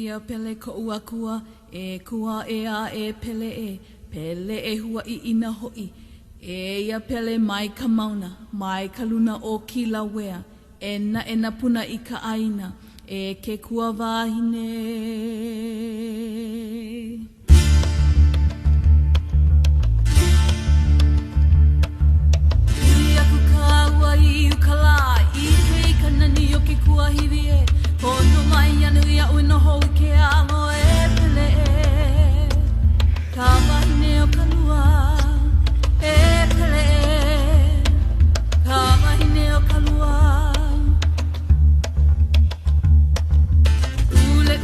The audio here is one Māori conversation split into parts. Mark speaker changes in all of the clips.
Speaker 1: ia pele ko uakua e kua e a e pele e hua I ina hoi e ia pele mai ka mauna mai ka luna o kila wea e na puna I ka aina e ke kua wahine Ui aku ka ua I ukala I hei ka nani o ke kua hiwi e Pono mai anu ia uino hou ke alo e pele e Ka wahine o ka lua e pele e Ka wahine o ka lua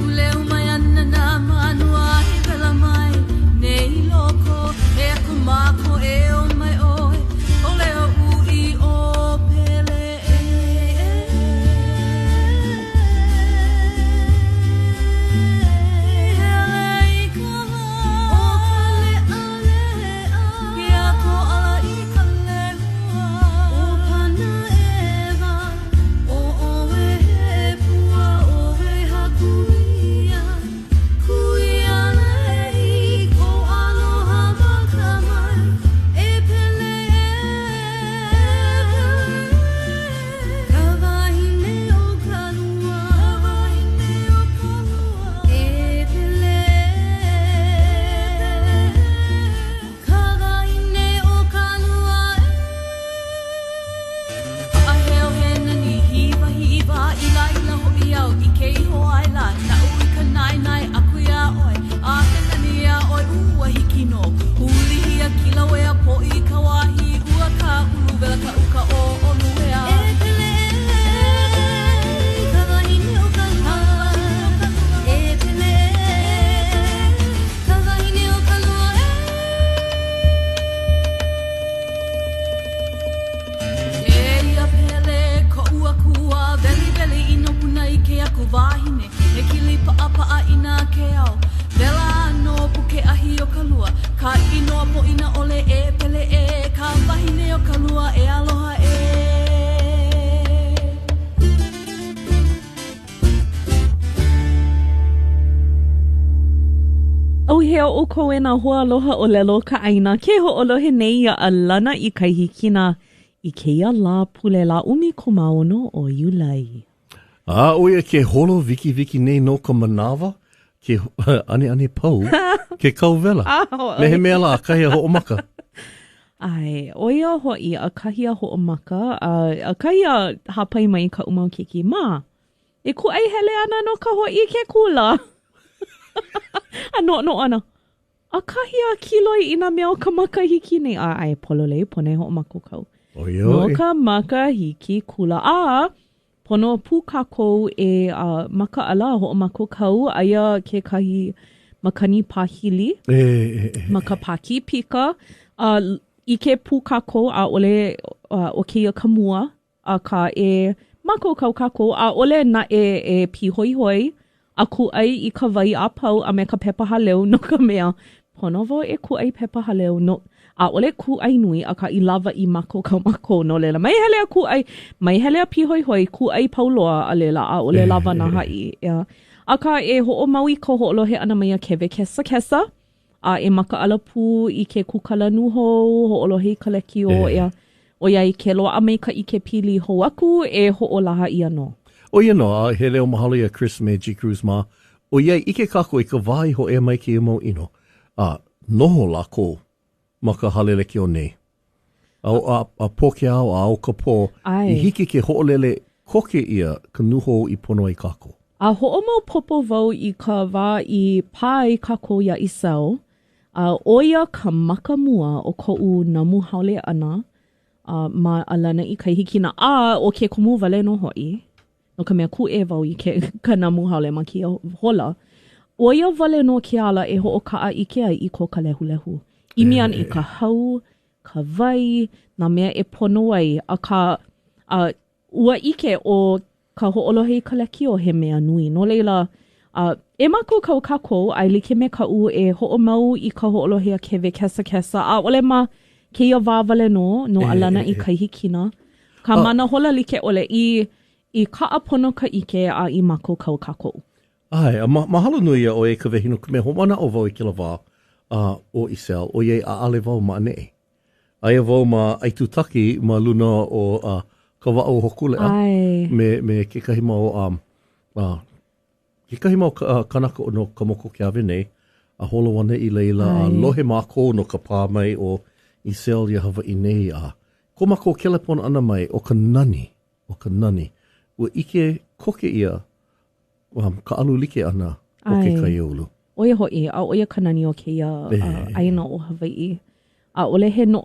Speaker 1: Ule umai ana na manua he pela mai Nei loko e aku mako e o mai oe Ole o ui o pele
Speaker 2: O ko e na hoa aloha o lelo ka aina ke ho olohe nei ia alana I kaihikina I keia la pule la umi ko maono o Iulai.
Speaker 3: Oia ke holo viki nei no ka manawa ke ane pau ke kauwela. Me he mea la a kahia ho o maka.
Speaker 2: Ai, oia hoi a kahia ho o maka a kahia hapai mai ka umau kiki ma. E ku ai hele ana no ka hoi ke kula. No ana. A kahia kiloi ina mea o ka maka hiki nei. Ai, pololei, pone ho o mako kau. No ka maka hiki kula. Pono pu kako e maka ala ho o mako kau. Aia ke kahi makani pahili. Maka paki pika. I ke pu kako a ole o keia kamua. A ka e mako kau kako. A ole na e pi hoi hoi. A ku ai I ka vai a pau a me ka pepa haleu no ka mea. Pono vo e ku ai pepa haleu no. A ole ku ai nui a ka I lava I mako ka mako no lela. Mai hele a ku ai, mai hele a pi hoi hoi ku ai pauloa a lela a ole lava na hai. Yeah. A ka e ho o maui ko ho olohe ana mai a KWXX. A e maka ala pu I ke kukala nuho ho olohe I kaleki o ea. O ia I ke loa a mai ka I ke pili ho aku e ho o laha I ano.
Speaker 3: O ia no, he leo mahalo ia Chris me G Cruise ma. O ia ike kako I ka vai ho e mai ki e mo ino. Noho la ko ma ka haleleki o nei. A poke au a o ka po. I hiki ke ho'olele koke ia ka nuho I pono ai kako.
Speaker 2: A ho'omau popo vau I ka wā I pai kako ia I sau. O ia ka maka mua o ko'u namu haole ana. Ma alana I kai hiki na o ke kumu wale no hoi. No ka mea ku e vau I ke ka namu haole ma ki hola. O ia wale no ke ala e ho o kaa I ke ai I ko ka lehu. I mian I ka hau, ka vai, na mea e pono ai. A ka ua ike o ka ho'olohe I ka leki o he mea nui. No leila, e mako kau kako, ai like me ka u e ho'omau I ka ho'olohe a KWXX. A ole ma ke ia wāwale no alana I kaihikina. Ka mana hola like ole I ka apono ka ike a I mako kau kako.
Speaker 3: Ai, mahalo nui o e ka vehinu ka mea homana o vau i kila wā o Isel, o ye a ale vau ma ane. Aia vau ma aitutaki ma luna o ka wā o hokule me ke kahi mau ke kahi mau kanaka o no ka moko ke awe nei, a holo wana i leila, a lohe mako no ka pā mai o Isel ia Hawaii nei ko mako kelepona ana mai o ka nani, ua ike koke ia ka alu like ana o ke kaiolu.
Speaker 2: Oia hoi, a oia ka nani o ke ia aina o Hawaii. A ole he no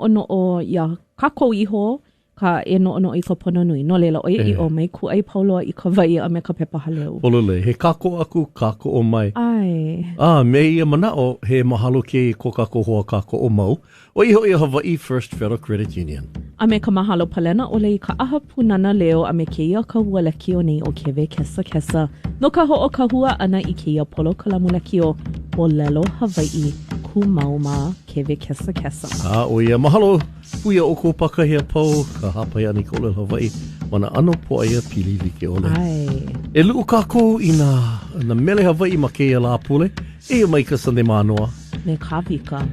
Speaker 2: ia kako iho, ka e no i ka pono nui. No leila, oia i o mai ku ai pauloa i ka vai a me ka pepa haleu.
Speaker 3: Polole, he kako aku, kako o mai. Me ia mana o he mahalo ke ko kako hoa kako o mau. O iho i Hawaii First Federal Credit Union.
Speaker 2: A me ka mahalo palena ole i ka aha punana leo a me ke ia ka hualeki o nei o KWXX. No ka ho o ka hua ana i ke ia polo ka lamuleki o Polelo Hawaii ku mauma KWXX.
Speaker 3: O ia mahalo puia o ko pakahia pau ka hapai ani ko Polelo Hawaii. Mana ano po aia pili like ole. E luu kako i na mele Hawaii ma ke ia la pule. E mai ka sande manoa.
Speaker 2: Me kawika.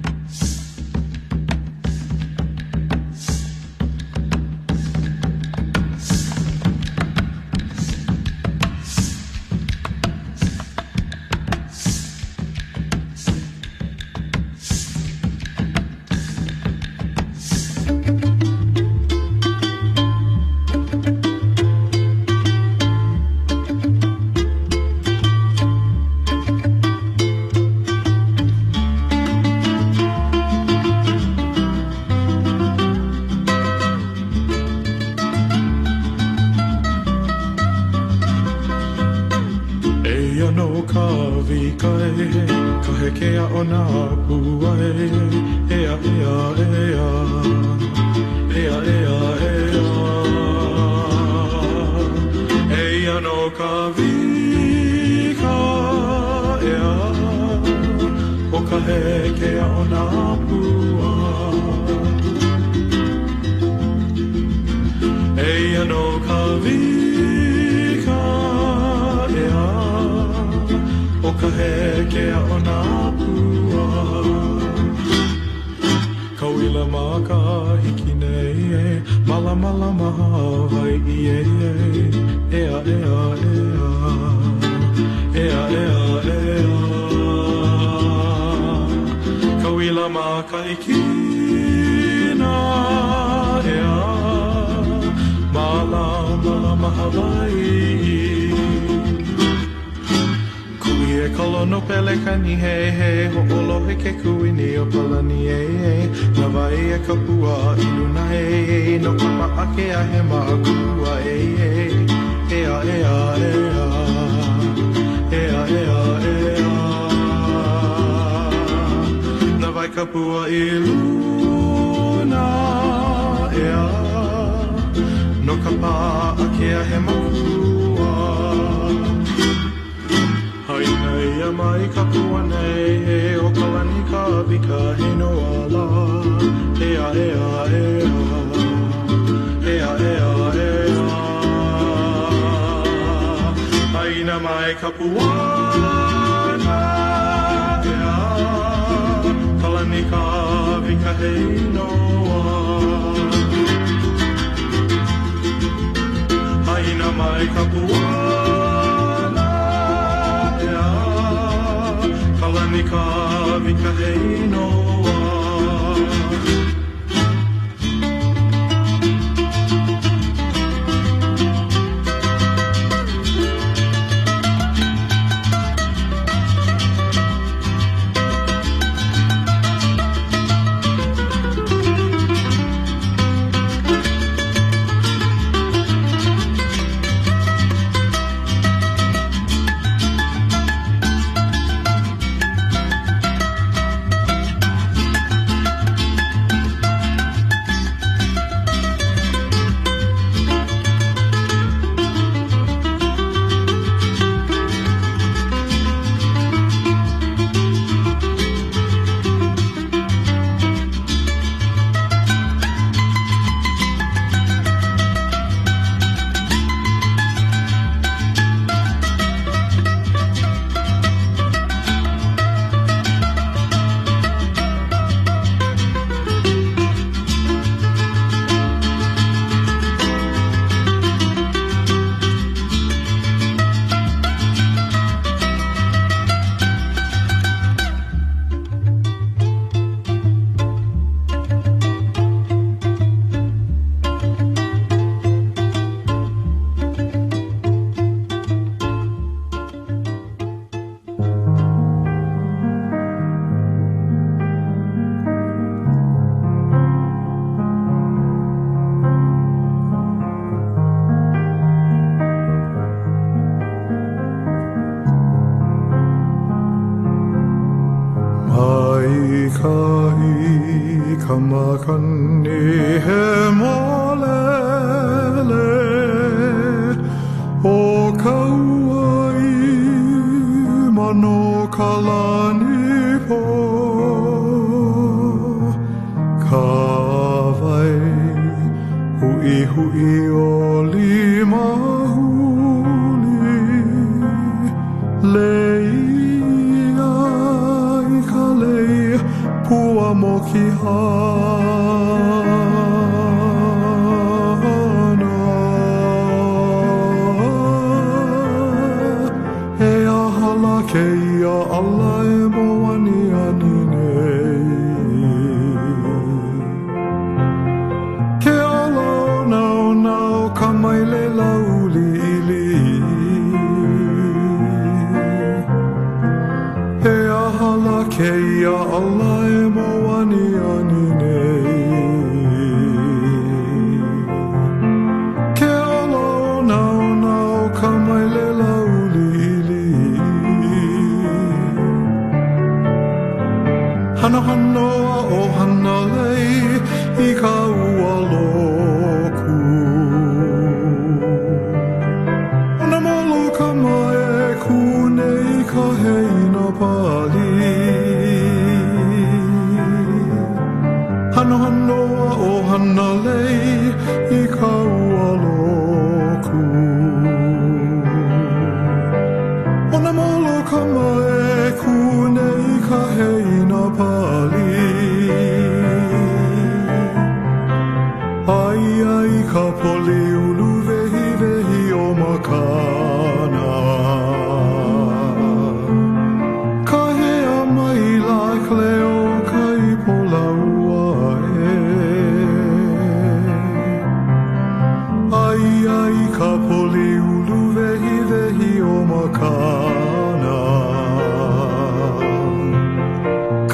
Speaker 4: kai kamakani he molele o kauai mano kalani po kawai hui hui o lima huli leia i ka lei pua mo ki hana he ahala ke ia ala e mo ani ani nei ke ala nao nao ka mai le lauli ili he ahala ke ia ala e mo ani ani nei ke ala nao nao ka mai le lauli ili hana hana o hana lei i ka ua loku ona molo ka mai e ku nei ka heina pali hana hana o hana lei i ka ua loku ona molo ka mai e ku nei ka heina pali ai ai ka poli ulu vehi vehi o makana ka hea mai la kleo kai pola ua e ai ai ka poli ulu vehi vehi o makana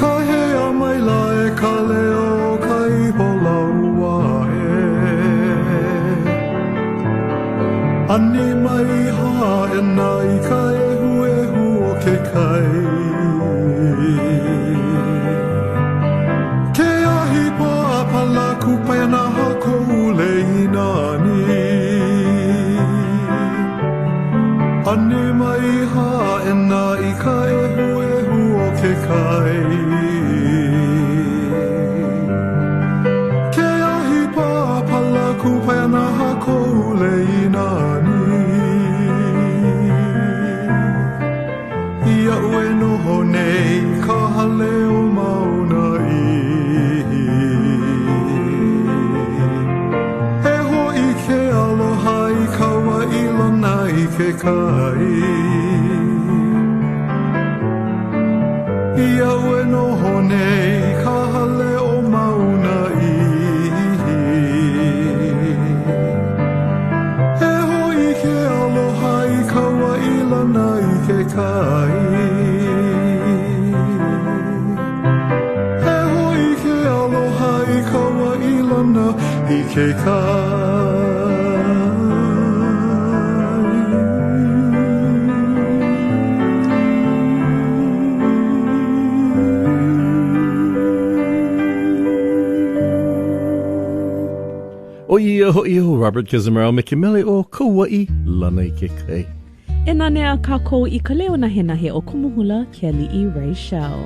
Speaker 4: ka hea mai la e ka leo kai pola ua ani mai ha e nai ka ehu ehu o ke kai ke ahi pa apala kupai na hako ule inani ani mai ha e nai ka ehu ehu o ke kai ke ahi pa apala kupai na hako ule inani ia ue noho nei ka hale o mauna ihi e hoi ke aloha i kaua i lana i ke kai ia ue noho nei ka hale o mauna ihi e hoi ke aloha i kaua i lana i ke kai e hoi ke aloha i kaua i lana i ke kai
Speaker 3: O ia ho iho Robert Kizimero me ke mele o kauai lana i ke kai.
Speaker 2: E nane a kākou i ka leo nahe nahe o kumuhula Kelly E. Rachel.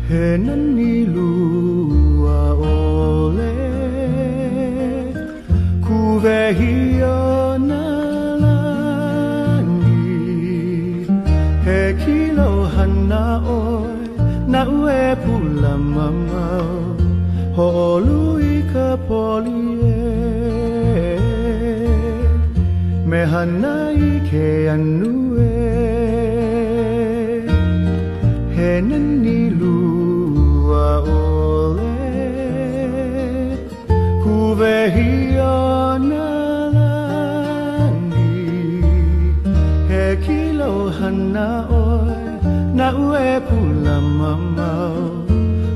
Speaker 4: He nani lua ole kuvehia na lani he kilo hana oi na ue pula mamau ho lui ka poli me hana i ke anu he nani lua ole kuvehia na lani he kilo hana oi na ue pula mamau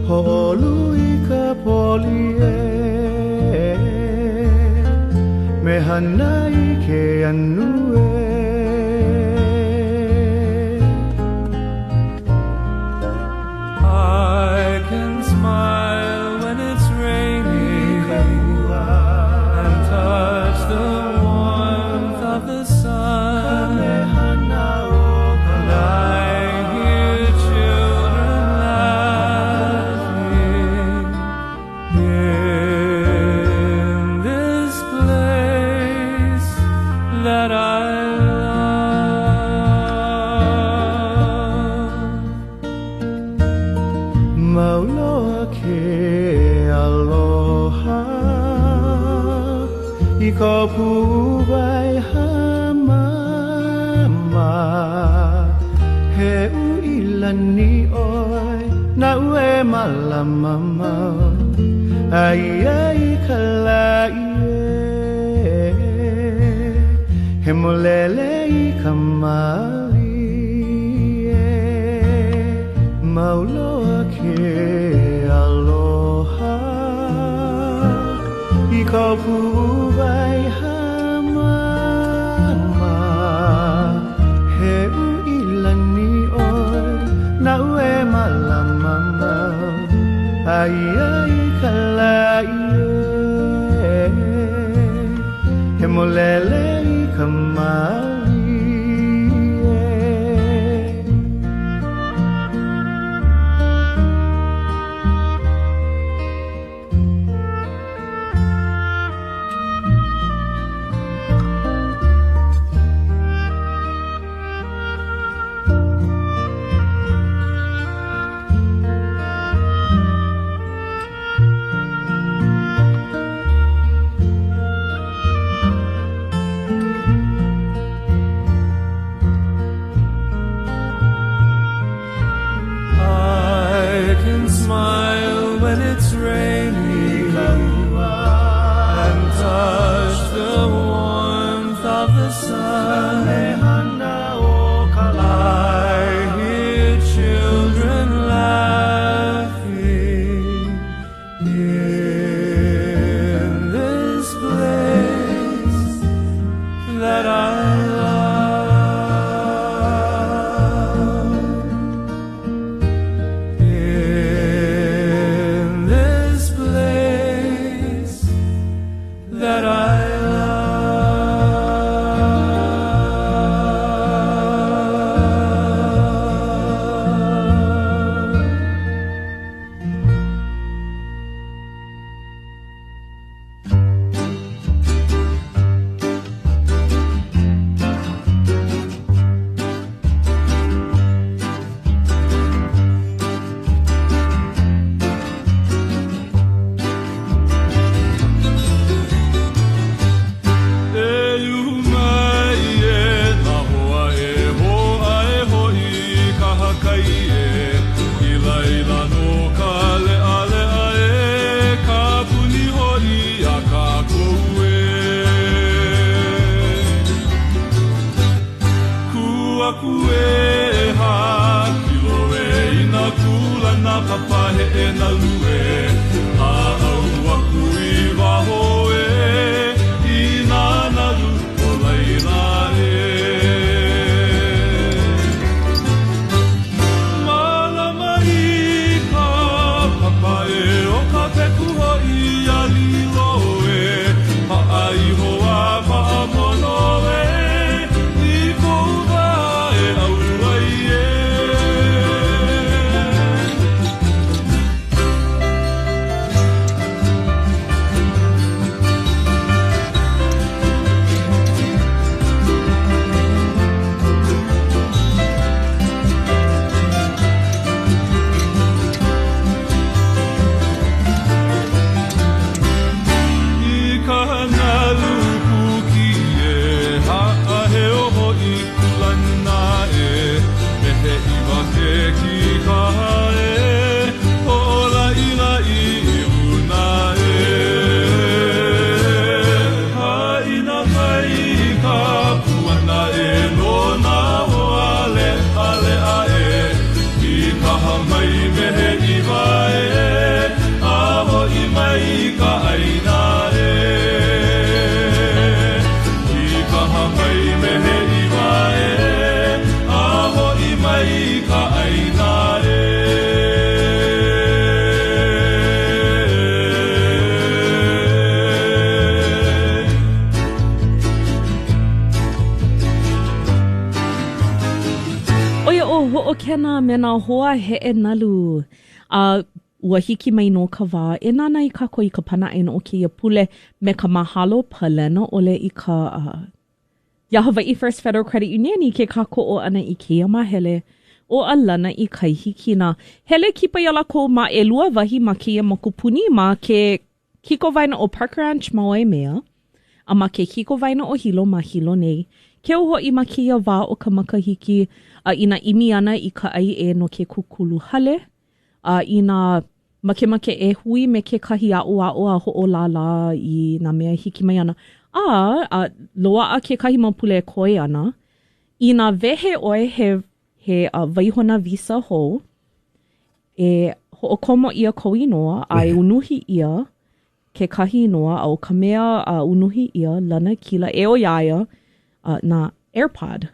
Speaker 4: ho lui ka poli hana I ke anue
Speaker 5: I can smile when it's raining and touch the warmth of the sun, and I hear children laughing in this place that I
Speaker 4: Mauloa ke aloha I ka puwai hamama He uilani oi na ue malama mau Ai ai ka laie He molele I ka mali Mauloa ke aloha I ka puwai hamama He uilani oi na ue malama mau Ai ai ka laie He molele I ka mali
Speaker 5: smile when it's raining and touch the warmth of the sun. I hear children laughing in this place that I
Speaker 2: pena me nā hoa he e nalu. Ua hiki mai no ka wā. E nāna I kako I ka pana e no o kia pule me ka mahalo palena ole I ka Hawaii First Federal Credit Union I ke kako o ana I kia mahele o alana I kai hiki na. Hele kipa ia lako ma e lua wahi ma kia makupuni ma ke kiko vaina o Park Ranch ma o e mea. A ma ke kiko vaina o hilo ma hilo nei. Ke oho I ma kia wā o ka makahiki ina imi ana I ka ai e no ke kukulu hale. Ina make e hui me ke kahi a ho o la la I na mea hiki mai ana. Loa a ke kahi maupule e koe ana. Ina vehe oe he waihona visa ho. E ho o komo ia koe noa a e unuhi ia ke kahi noa au ka mea unuhi ia lana kila e o iaia na AirPod.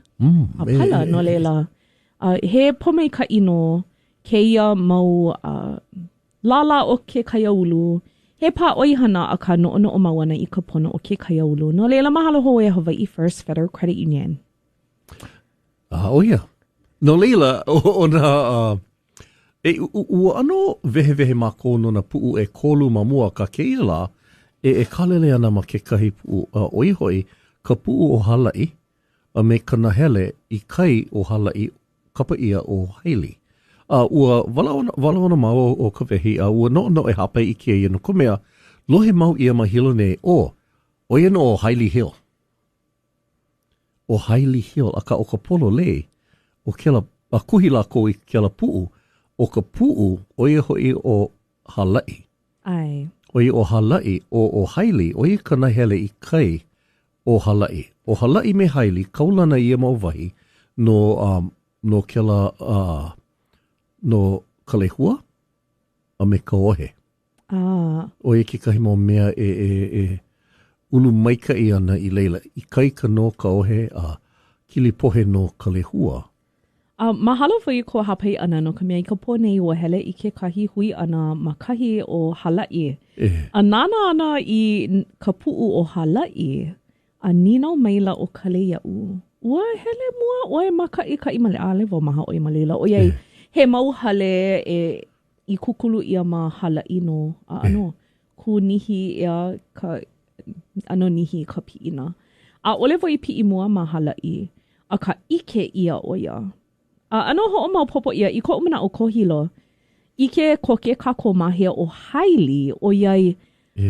Speaker 2: A pala no leila. He pomei ka ino ke ia mau lala o ke kaya ulu. He pā oihana a ka no o mawana I ka pono o ke kaya ulu. No leila mahalo ho e Hawaii First Federal Credit Union.
Speaker 3: Ia. No leila, o na... ua ano vehe mā kono na puu e kolu mamua ka keia la, e kalele ana ma ke kahi puu oihoi, ka puu o Halai, a me ka nahele I kai o Halai, kapa ia o Hailey. Ua walaona mau o ka vehi, ua no e hape I kia ia no komea, lohe mau ia mahilo ne o ia no o Hailey Hill. O Hailey Hill, a ka o ka polo le, o kela, a kuhila ko I kela puu, o ka puu o ia hoi o Halai.
Speaker 2: Ai.
Speaker 3: O ia o Halai, o Hailey, o ia ka nahele I kai o Halai. O Halai me Hailey, kaulana ia mau wahi, no kela... no ka lehua, a me ka ohe. O e ke kahi mau mea e ulu maika I ana I leila. I kai ka no ka ohe a kili pohe no ka lehua.
Speaker 2: Mahalo whai ko hapei ana no ka mea I ka pōnei ua hele I ke kahi hui ana ma kahi o Halai. A nana ana I ka puu o Halai, a ninau maila o ka leiau. Ua hele mua oe maka I ka imale ale vo maha o imalela. O iei, he mau hale I kukulu ia ma Halai no. Ano, ku nihi ia ka, ano nihi ka piina. A ole voi pi mua ma Halai, a ka ike ia o ia. Ano ho o mau popo ia, I ko umana o kohilo, ike koke kako mahia o Hailey o iai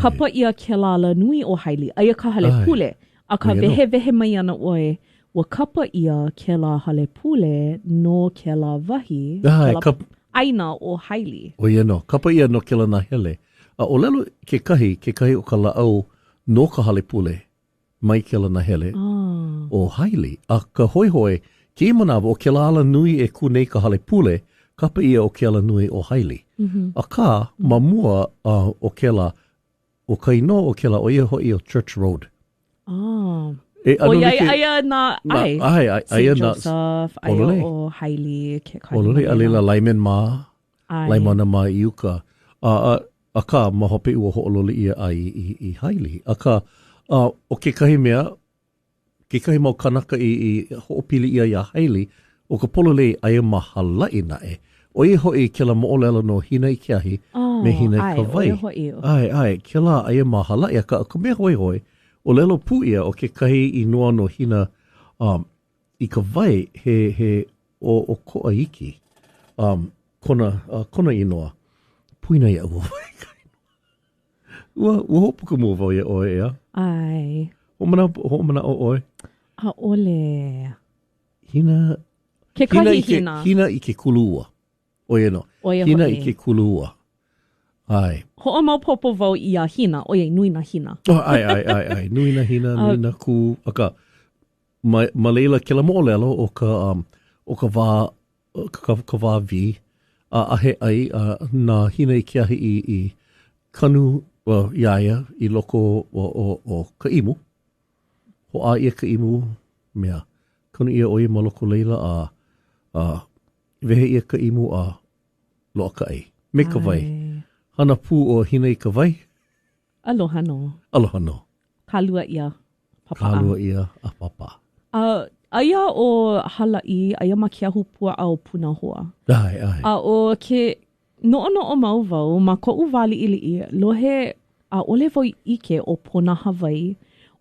Speaker 2: kapa ia ke lala nui o Hailey, aia ka hale pule, a ka vehe mai ana oe, wa kapa ia ke la hale pule no ke la wahi, ke la aina o Hailey.
Speaker 3: O ia no, kapa ia no ke la na hele. O lelo ke kahi o ka laau no ka hale pule, mai ke la na hele, o Hailey, a ka hoihoi, ke manawa o ke la ala nui e kunei ka hale pule, kapa ia o ke ala nui o Hailey. A ka, mamua o ke la, o ka ino o ke la o ia hoi o Church Road.
Speaker 2: O ia na ai.
Speaker 3: Ai na.
Speaker 2: Joseph, ai o Hailey.
Speaker 3: Olole, alila Laiman ma, Laimana ma Iuka. A ka, mahope ua ho'olole ia ai I Hailey. A ka, o ke kahi mea, ke kahi mau kanaka I ho'opili ia ia Hailey, o ka pololei aia mahalai na e. O ia hoi ke la mo'olela no hina I ke ahi, me hina I ka vai. Ai, ke la aia mahalai a ka mea hoi, o lelo pu ia o ke kahi I noa no hina I ka vai he o koa iki. Kona I noa. Puina ia ua vai kai. Ua hopu ka mua vau ia oe ia.
Speaker 2: Ai.
Speaker 3: Homana o oe.
Speaker 2: A ole.
Speaker 3: Hina.
Speaker 2: Ke kahi hina.
Speaker 3: Hina I ke kulua. Oe no. Hina I ke kulua. Ai.
Speaker 2: Ho'a mau popo vau I a hina. Oe nui na hina.
Speaker 3: Ai. Nui na hina, nui na ku. Aka. Ma leila ke la mo'olelo o ka wā vi. A he ai na hina I ke ahi I kanu iaia I loko o ka imu. Ho'a ia ka imu mea. Kanu ia oe ma loko leila vehe ia ka imu loa ka ai. Me ka vai. Hana pū o hina I ka vai.
Speaker 2: Aloha no.
Speaker 3: Aloha no.
Speaker 2: Kalua ia. Papa.
Speaker 3: Kalua ia a papa.
Speaker 2: aia o Hala'i, aia ma ke ahupua au Punahua.
Speaker 3: Ai.
Speaker 2: A o ke no mau wau, ma ko'u wali ili lohe a ole voi ike o Pona Hawaii,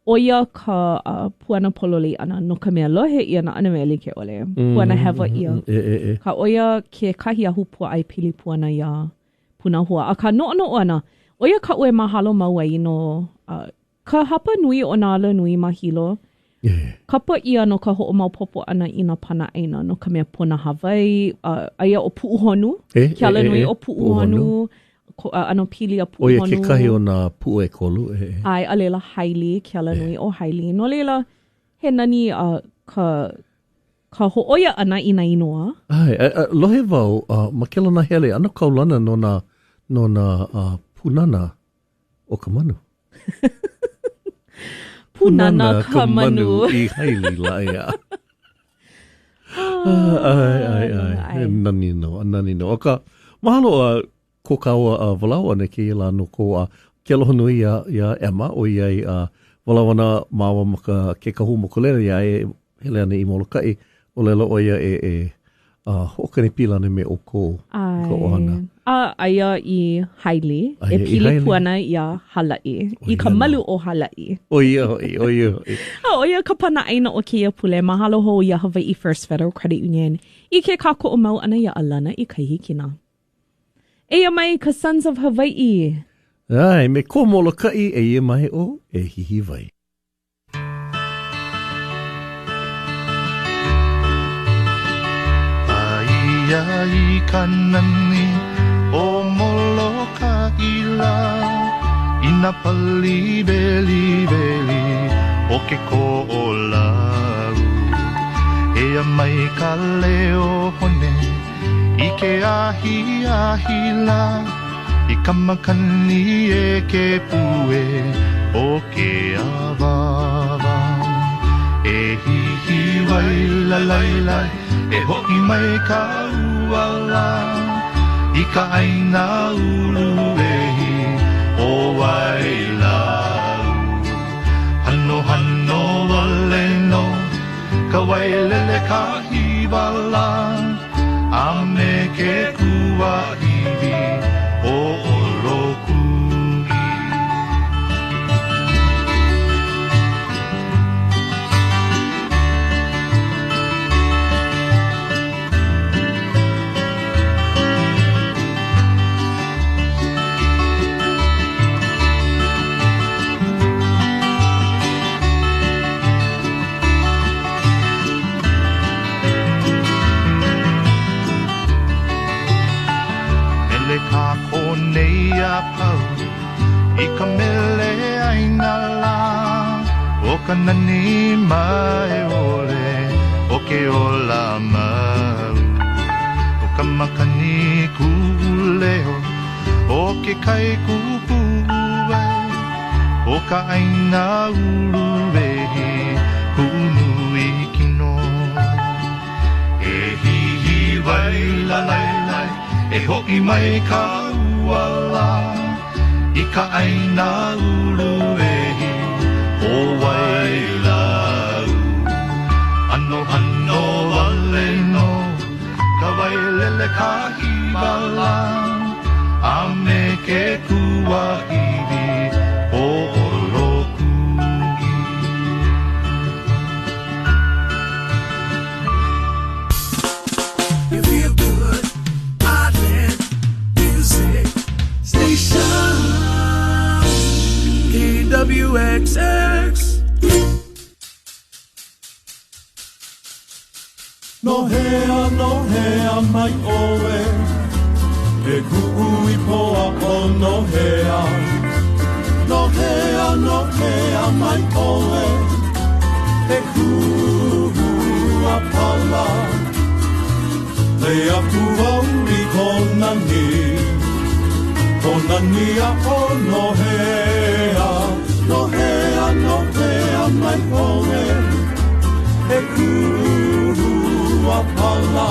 Speaker 2: o ia ka puana pololi ana, no ka mea lohe ia na ana mea like ole, puana hewa ia. Ka oia ke kahi ahupua ai pili puana ia Punahua. A ka no ana, oia ka ue mahalo mauai no, ka hapa nui o nāla nui mahilo, kapa ia no ka ho'o maupopo ana i na pana aina no ka mea Pona Hawaii, aia o Pu'uhonu, ke ala nui o Pu'uhonu, ano pili a Pu'uhonu.
Speaker 3: Oia ke kahi o nā Pu'u e kolu.
Speaker 2: Ai, a leila Hailey, ke ala nui o Hailey. No leila, he nani ka ho'oia ana i na inoa.
Speaker 3: Ai, lohe wau, ma ke lana hele, ana kaulana no na punana o ka manu.
Speaker 2: Punana ka manu.
Speaker 3: I Hailey la ea. Ai. Nani no. O ka, mahalo ko kaua walau ane ke ila no ko ke aloha nui ia Emma o iai walau ana mawa maka ke kahu mokulera ia hele ane I Molokai o lelo o ia hokane pila ane me o ko ohana.
Speaker 2: Aia I Hailey, e pili puana ia Hala'i, I ka malu o Hala'i.
Speaker 3: Oia.
Speaker 2: Oia ka pana aina o kia pule, mahalo ho ia Hawaii First Federal Credit Union, I ke kako o mau ana ia alana I kaihikina. Eia mai ka Sons of Hawaii.
Speaker 3: Ai, me ko Molokai eia mai o e hihi vai.
Speaker 4: Ai kanani o Molokai la ina pali beli o ke ko o lau. Eia mai ka leo hone I ke ahi la I ka makani e ke pue o ke awawa. E hihi wai la lai e ho'i mai ka uala I ka aina ulu ehi o wai lau. Hano wale no ka wailele ka hiwala a me ke kua iwi o oloku'i. Ka konei a pau I ka mele aina la o ka nani mai ole o ke ola mau o ka makani kuleo o ke kai kupuwe o ka aina uluwehi kunu I kino e hihi wai la lai e ho'i mai ka uala I ka aina uluwehi o wai lau. Ano wale no ka wailele ka hiwala a me ke kua iwi o oloku'i. You feel good Station KWXX No hea mai oe E ku'ui poa o no hea mai oe E ku'ua pala Le aku au I konani Konani a o no hea mai oe E ku'ua pala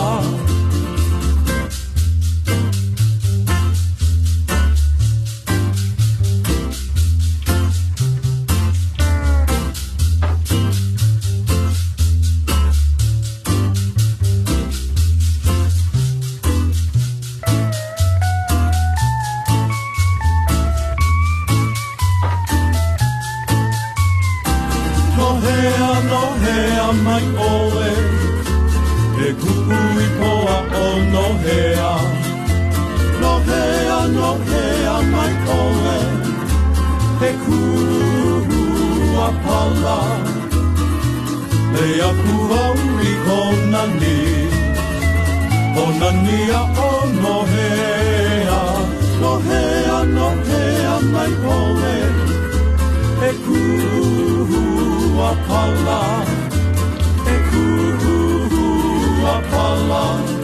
Speaker 4: mai oe E ku'ui poa o nohea Nohea, nohea mai oe E ku'ua pala Lea kuauri kona ni Kona ni a o nohea Nohea, nohea mai oe E ku'ua pala E ku'ua pala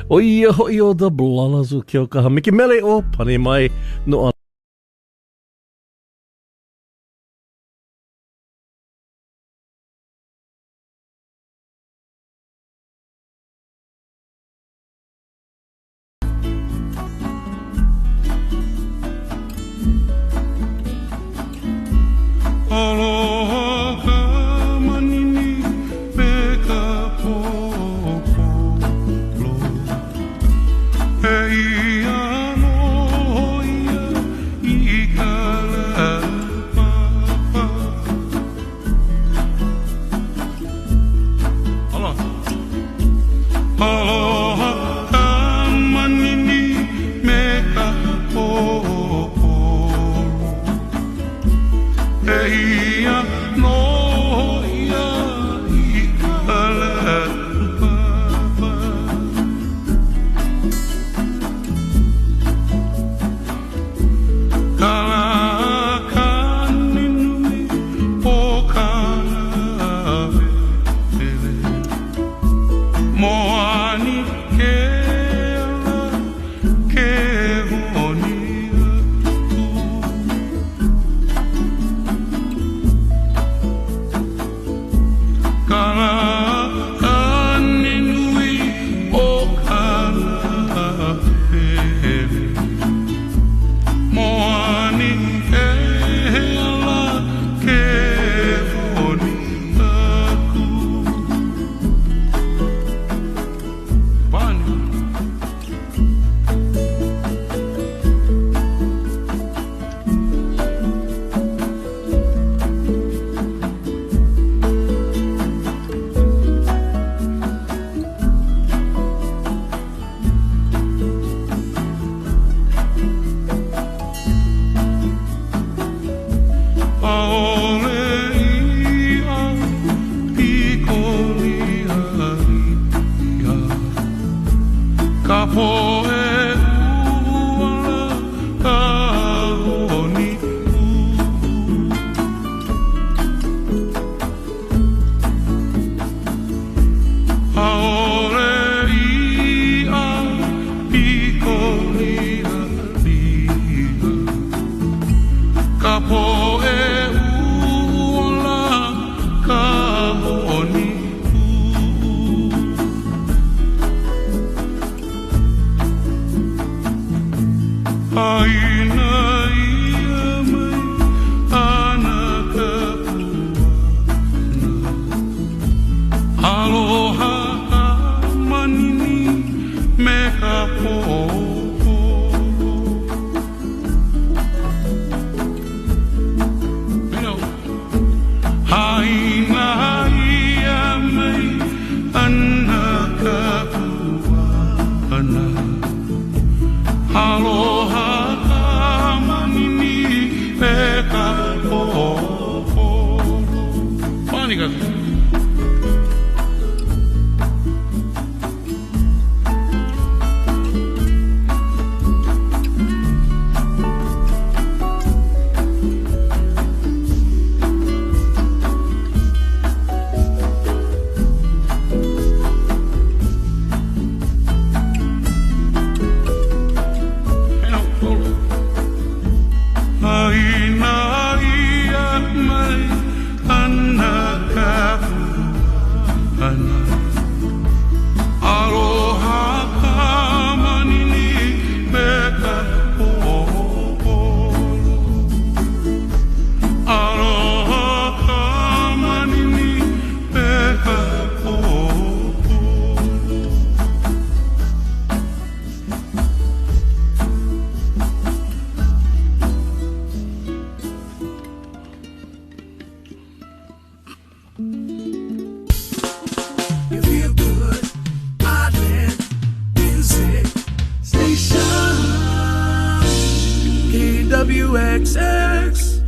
Speaker 4: O ia hoi o the blalazu ki o kaha miki mele o pane mai no
Speaker 6: Moani
Speaker 5: KWXX.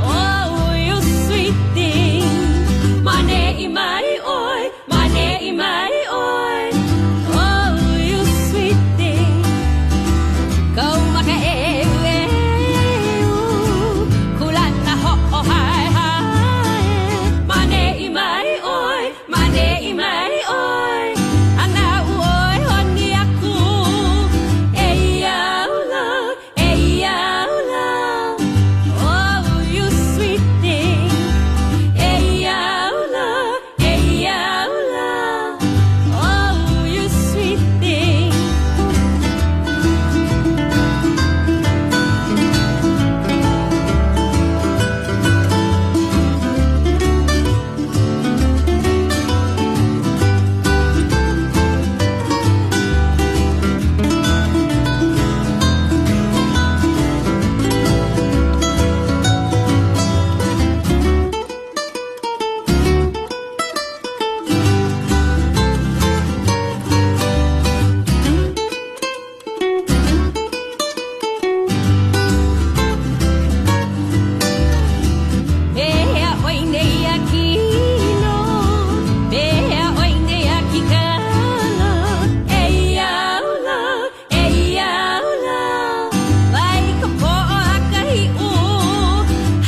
Speaker 1: Oh, you sweet thing. Mane imai oi, mane imai oi. Oh, you sweet thing. Kau maka kulana ho oh hai hai. Mane imai oi, mane imai oi. Ana oi honi aku. Ei aula, ei aula. Oh, you sweet thing. Ei aula, ei aula. Oh, you sweet thing. Bea oine akino, bea oine akikana. Ei aula, vai ka po'o akahi u.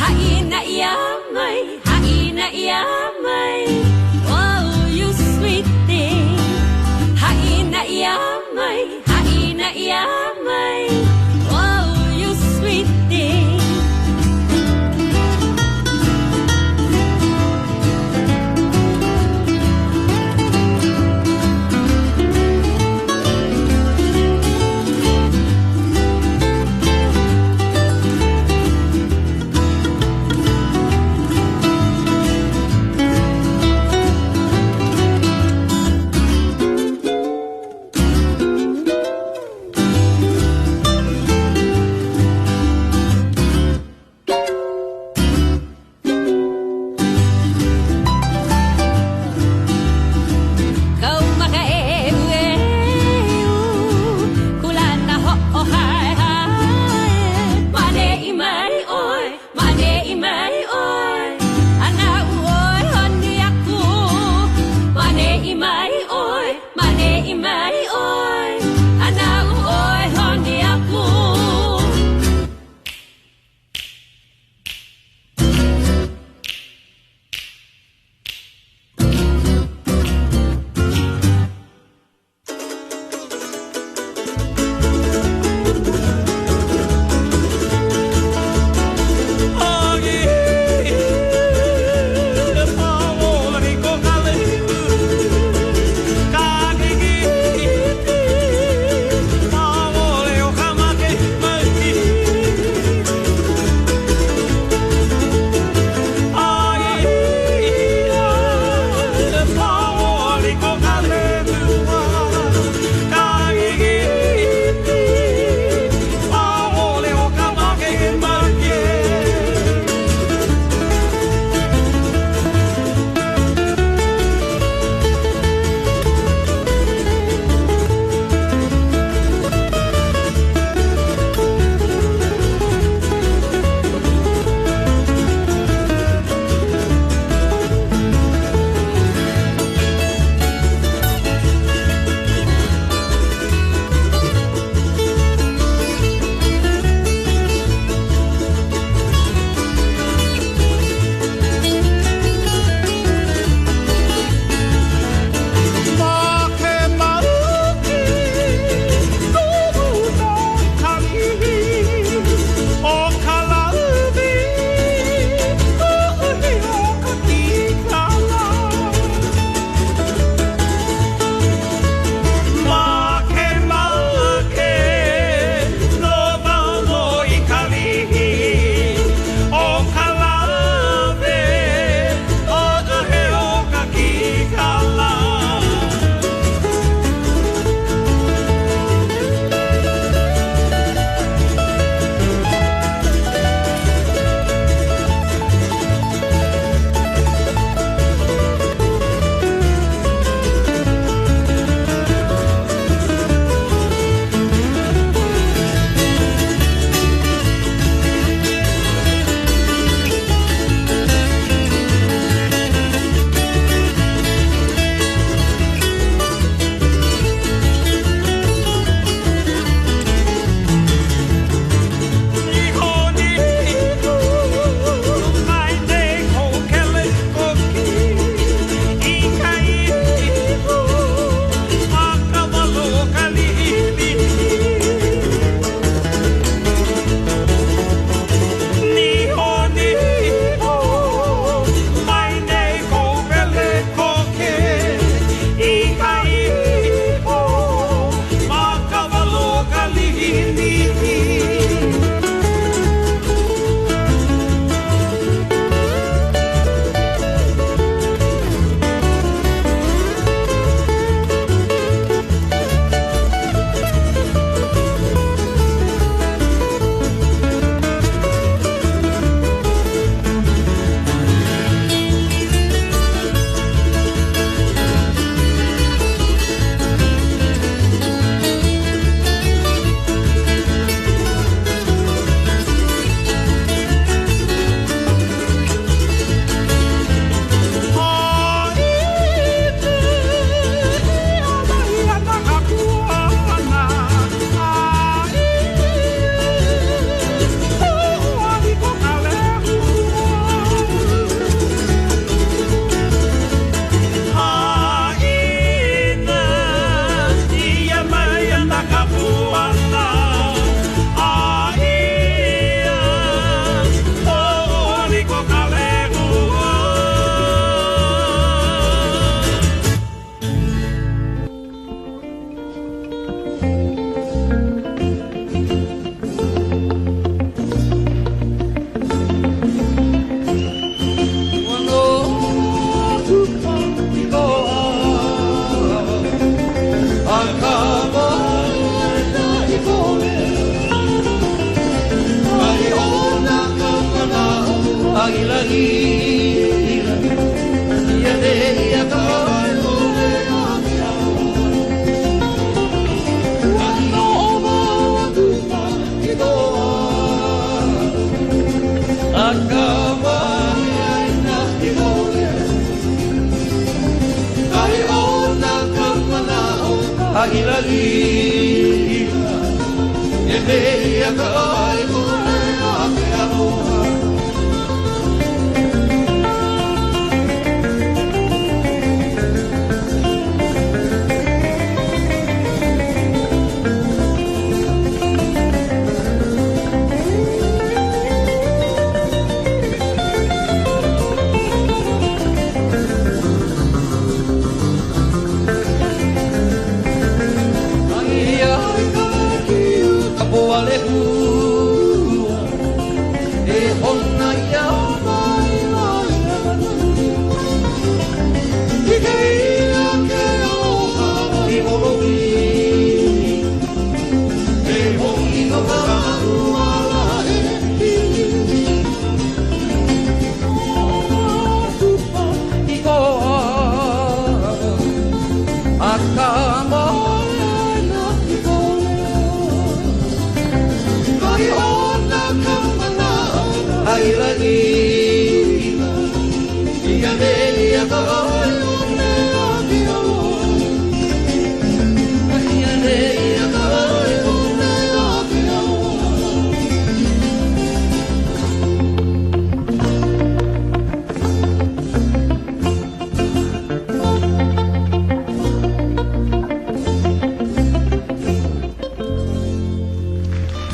Speaker 1: Haina ia mai. Oh, you sweet thing. Haina ia mai. Oh, you sweet thing.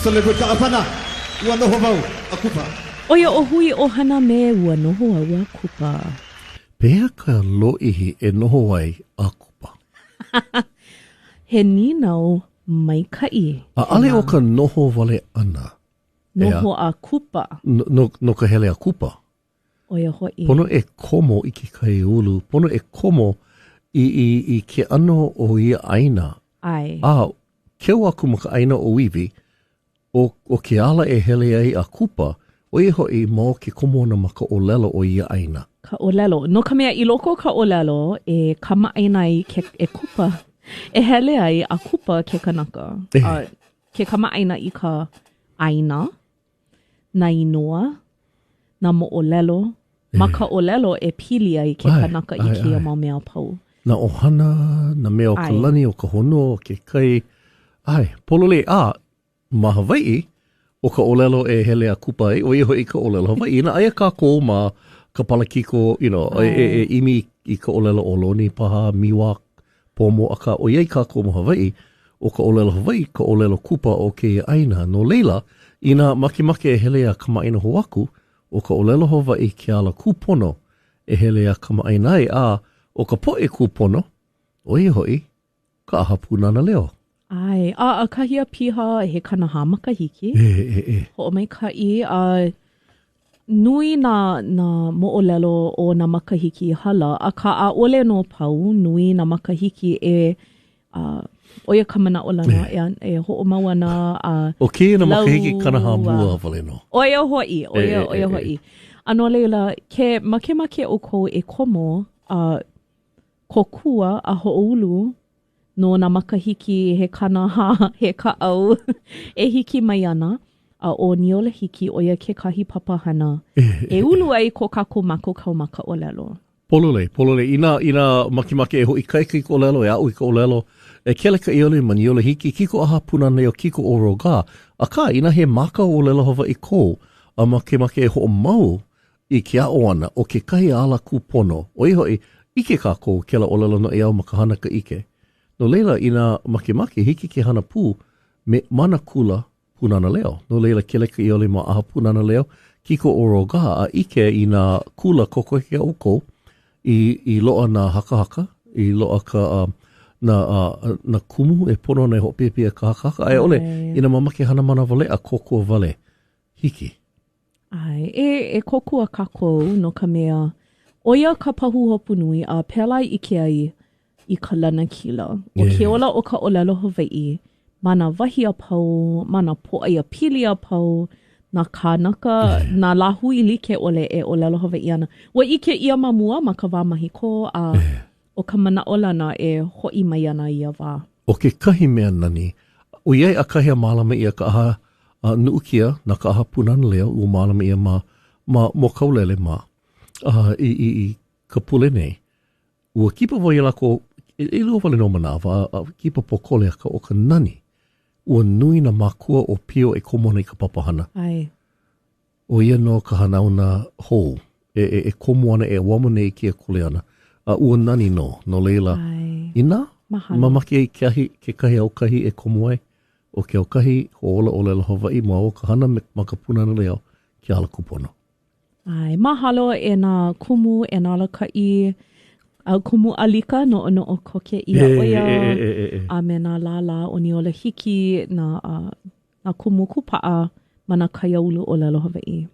Speaker 6: Le ko taapana ua noho mau a kupa.
Speaker 2: Oia o hui o hana me ua noho au a kupa.
Speaker 3: Pea ka loihi e noho ai a kupa.
Speaker 2: He ninau mai kai.
Speaker 3: A ale o ka noho wale ana.
Speaker 2: Noho a kupa.
Speaker 3: No ka hele a kupa.
Speaker 2: Oia hoi.
Speaker 3: Pono e komo i ki kai ulu. Pono e komo i ke ano o ia aina.
Speaker 2: Ai.
Speaker 3: A keu aku ma ka aina o iwi. O ke ala e hele ai a kupa, o i hoi mau ke komona ma ka olelo o ia aina.
Speaker 2: Ka olelo. No ka mea i loko ka olelo e kama aina i e kupa. E hele ai a kupa ke kanaka. Ke kama aina i ka aina, na inoa, na mo olelo. Ma ka olelo e pili ai ke kanaka i ke mau mea pau.
Speaker 3: Na ohana, na mea o ka lani o ka hono, ke kai. Ai, polole ma Hawaii, o ka olelo e hele a kupa ai, o i hoi ka olelo Hawaii. Ina aia ka ko ma ka palakiko, e imi i ka olelo o loni paha, miwa, pomo, aka o iai ka ko ma Hawaii, o ka olelo Hawaii, ka olelo kupa o ke aina. No leila, ina makimake e hele a kamaina hoaku, o ka olelo Hawaii ke ala kupono e hele a kamaina ai, o ka poe kupono, o i hoi, ka aha punana leo.
Speaker 2: Ai, a kahia piha he kanaha makahiki. Ho mai kai, nui na mo'olelo o na makahiki hala, a ka a ole no pau, nui na makahiki oia kamana o lana e ho mawana
Speaker 3: o ke na makahiki kanaha mua vale no.
Speaker 2: Oia hoi. Ano leila, ke make o ko e komo, kokua a ho'olu, no na makahiki he kanaha, he ka'au, e hiki mai ana, o niola hiki o ia ke kahi papahana. E ulu ai ko kako mako kau maka o lelo.
Speaker 3: Polole. Ina makimake e hoi kaika i ko lelo, e au i ko lelo, e kele ka iole ma niola hiki, kiko aha puna nei o kiko o roga. A ka, ina he maka o lelo hawa i ko, a makimake e ho mau i ke a o ana, o ke kahi ala kupono. O i hoi, ike kako kela o lelo no e au makahana ka ike. No leila, ina makimake hiki ke hana pū me mana kula punana leo. No leila, kele ka iole ma aha punana leo, kiko o roga a ike i nā kula koko ke auko i loa nā haka, i loa ka na kumu e pono nei hopipia ka haka. Ai ole, ina mamake hana mana vale a koko vale. Hiki.
Speaker 2: Ai, e koko a kako no ka mea, oia ka pahu hopu nui a pelai i ke ai, I ka lana kila. O ke ola o ka olelo Hawaii, mana wahi a pau, mana po'ai a pili a pau, Nā kānaka, nā lahu I like ole e o lelo Hawaii ana. Wa ike ia mamua ma ka wā mahi ko a o ka mana olana e hoi mai ana ia wā.
Speaker 3: O ke kahi mea nani, o iai a kahi a mālama ia ka aha nuukia na ka aha punana lea ua mālama ia ma mo kaulele ma I ka pule nei. Ua kipa wai lako, e lua wale no manawa, kipa pokole aka o ka nani. Ua nui na makua o pio e komona I ka papahana.
Speaker 2: Ai.
Speaker 3: O ia no ka hanauna hou, e komo ana e wamane I kia kule ana. Ua nani no leila.
Speaker 2: Ai.
Speaker 3: Ina?
Speaker 2: Mahalo.
Speaker 3: Mamaki ke kahi au kahi e komo ai. O ke au kahi ho ola o lela Hawaii ma o ka hana ma ka punana leo ke ala kupono.
Speaker 2: Ai, mahalo e nā kumu e nā lakai au kumu alika no o koke ia oia. A me nā lala o ni ola hiki nā kumu kupaa ma nā kaiaulu o lelo Hawaii.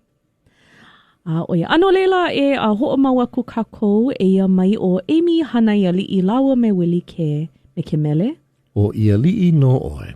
Speaker 2: Oia, ano leila e ho'o mau aku kākou e ia mai o Amy Hana ia li'i laua me wili ke me ke mele.
Speaker 3: O ia li'i no oe.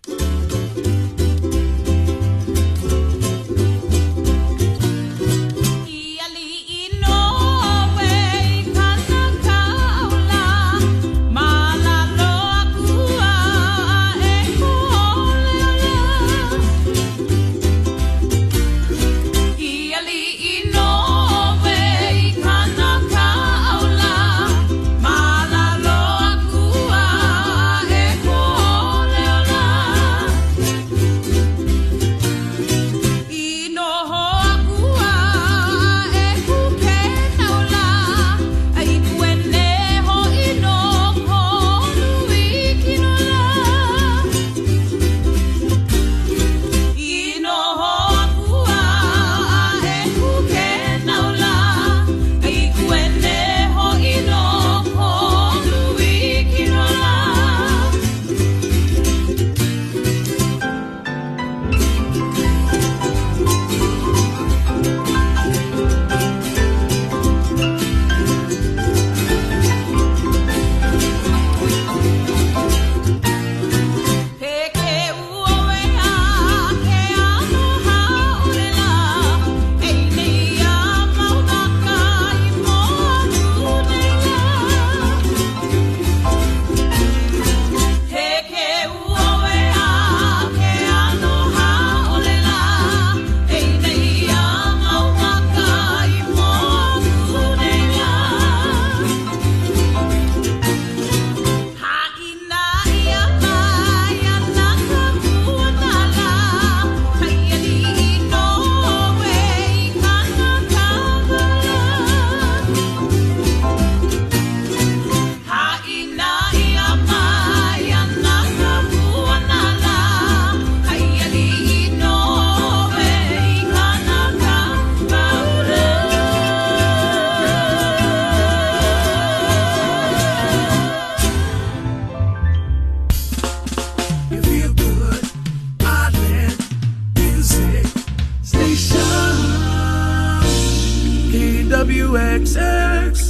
Speaker 5: KWXX.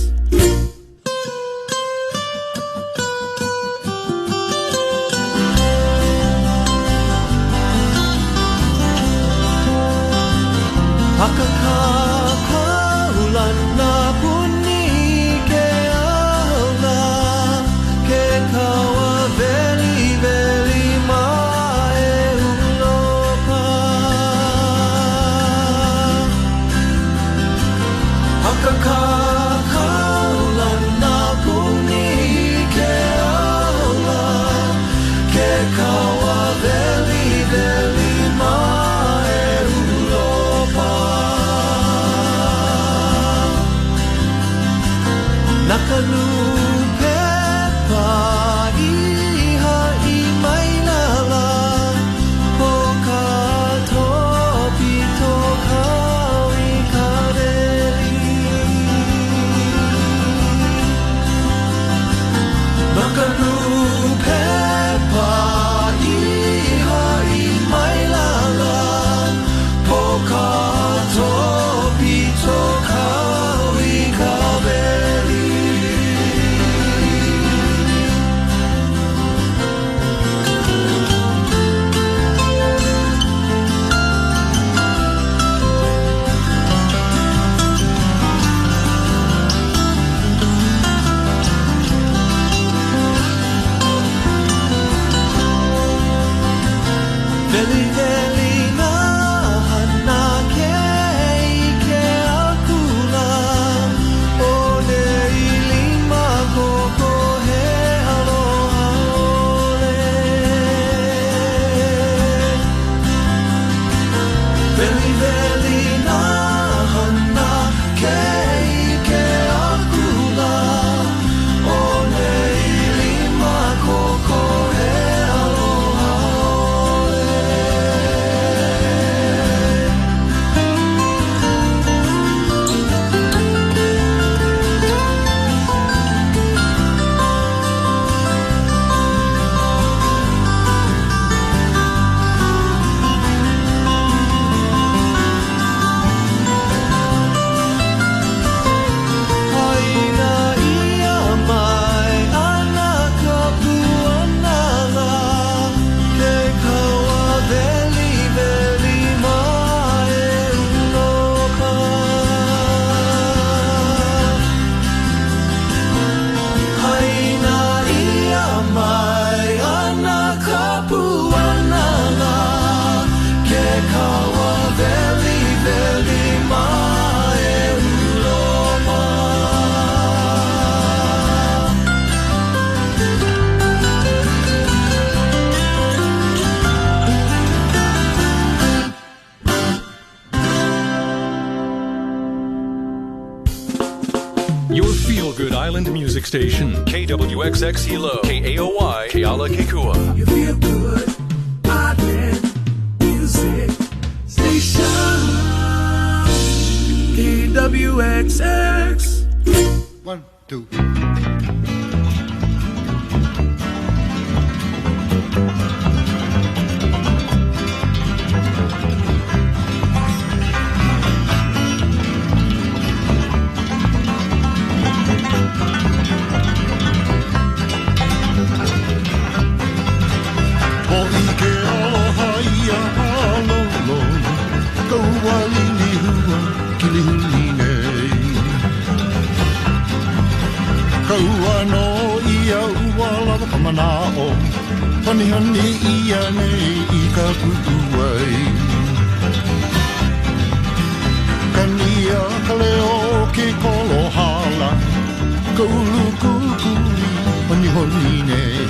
Speaker 7: Your feel-good island music station, KWXX Hilo, KAOY, Kealakekua.
Speaker 5: You feel good, island music station, KWXX.
Speaker 6: 1, 2.
Speaker 4: Kaua no ia ua lava kamanao Hani hani ia nei I ka putuai Kania ka leo ke kolo hala Kaulu kukui hani honi nei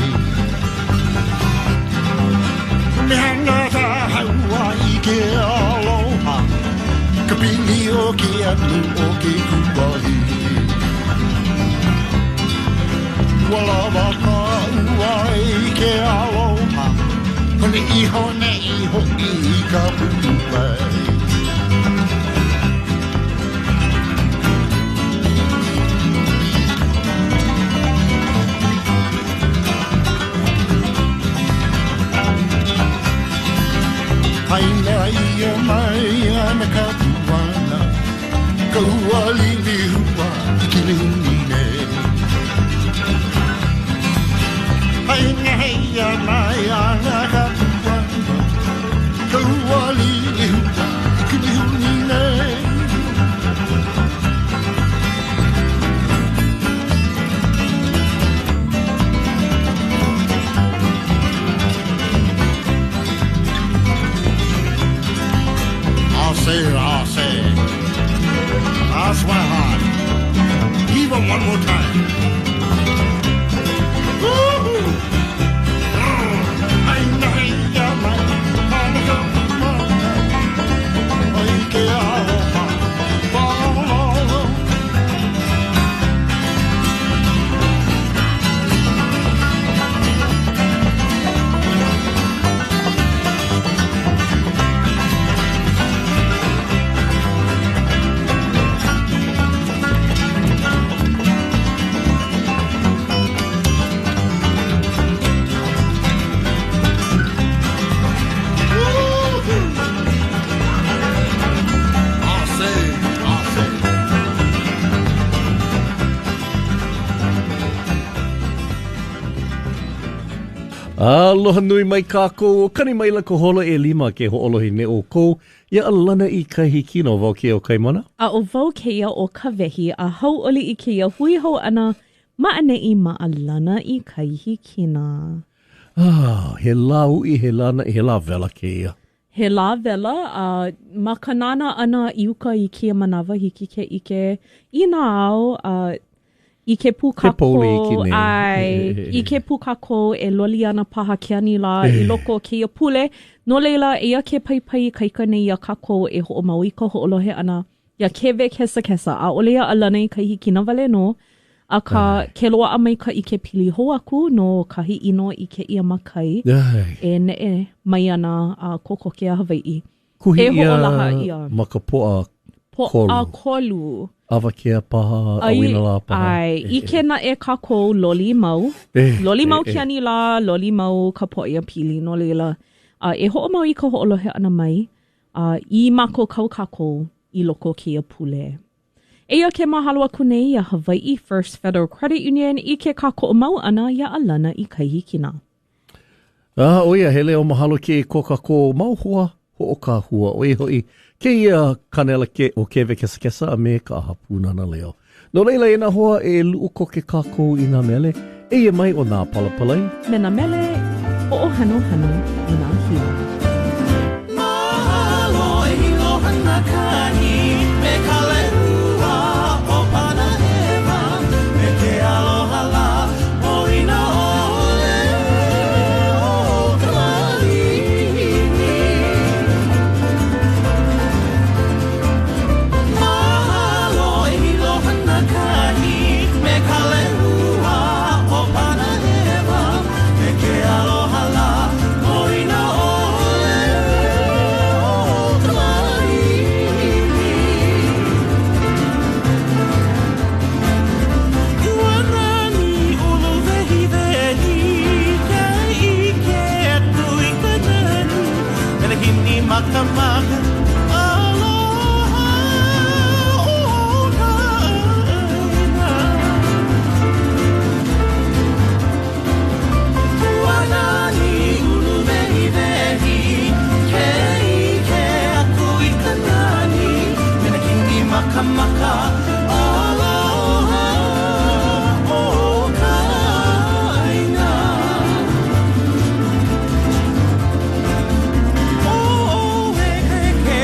Speaker 4: Mehanga ta haua I ke aloha Ka pili o ke atu o ke kuwahi Wala waka uai ke aloha Hone iho ne iho I ka putuai Haina ia mai ana ka puana Ka ua lili hua I ki lihuni nei Haina ia mai ana ka puana Ka ua lili hua I ki lihuni nei I'll say, I'll swear hard. Even one more time. Woo-hoo! I know you're my
Speaker 3: Aloha nui mai kākou, o kani mai la ko holo e lima ke ho'olohi ne o kou, ia alana I kahi kino wau ke o kaimana?
Speaker 2: A o wau ke ia o ka wehi, a hau oli I ke ia hui hau ana, ma ane I ma alana I kahi kina.
Speaker 3: He la ui, he la vela ke ia.
Speaker 2: He la vela, ma ka nana ana i uka i kia manawa hiki ke ike i nā au, i ke pūkako, i ke pūkako e loli ana paha ke ani la i loko o ke ia pule. No leila, ia ke pai kaika nei ia kako e ho o maui ka ho olohe ana. Ia kewe kesa, a ole ia alana i ka hiki na wale no. A ka ke loa a mai ka i ke pili ho aku no kahi ino i ke ia makai. E ne e mai ana a koko ke a Hawaii.
Speaker 3: Kuhi
Speaker 2: e ho o laha ia.
Speaker 3: Ma ka poa kolu.
Speaker 2: Poa kolu.
Speaker 3: Awa kea paha, awina la paha.
Speaker 2: Ai, i ke na e kako loli mau. Loli mau ke ani la, loli mau ka poa ia pili no leila. E ho o mau i ka ho olohe ana mai. I mako kau kako i loko ke ia pule. Eia ke mahalo aku nei a Hawaii First Federal Credit Union i ke kako o mau ana ia alana i kaihikina.
Speaker 3: Oia, hele o mahalo ke ko kako mau hoa ho o ka hua. Oia hoi, ke ia kanela ke o kewe kesa a me ka hapuna na leo. No leila e na hoa e luu ko ke kako i nā mele, eia mai o nā palapalai.
Speaker 2: Me nā mele o hano i nā hila.
Speaker 5: Mahalo e hilo hana kahi me ka lehua o pana ewa me ke aloha la o ina ole o ka lalini. Mahalo e hilo hana kahi me ka lehua o pana ewa me ke aloha la o ina ole o ka lalini. Kuanani ulu vehi vehi ke ike atu i ka nani mena hini maka maka aloha o ka aina. Kuanani ulu vehi vehi ke ike atu i ka nani mena hini maka maka aloha o ka aina. O he he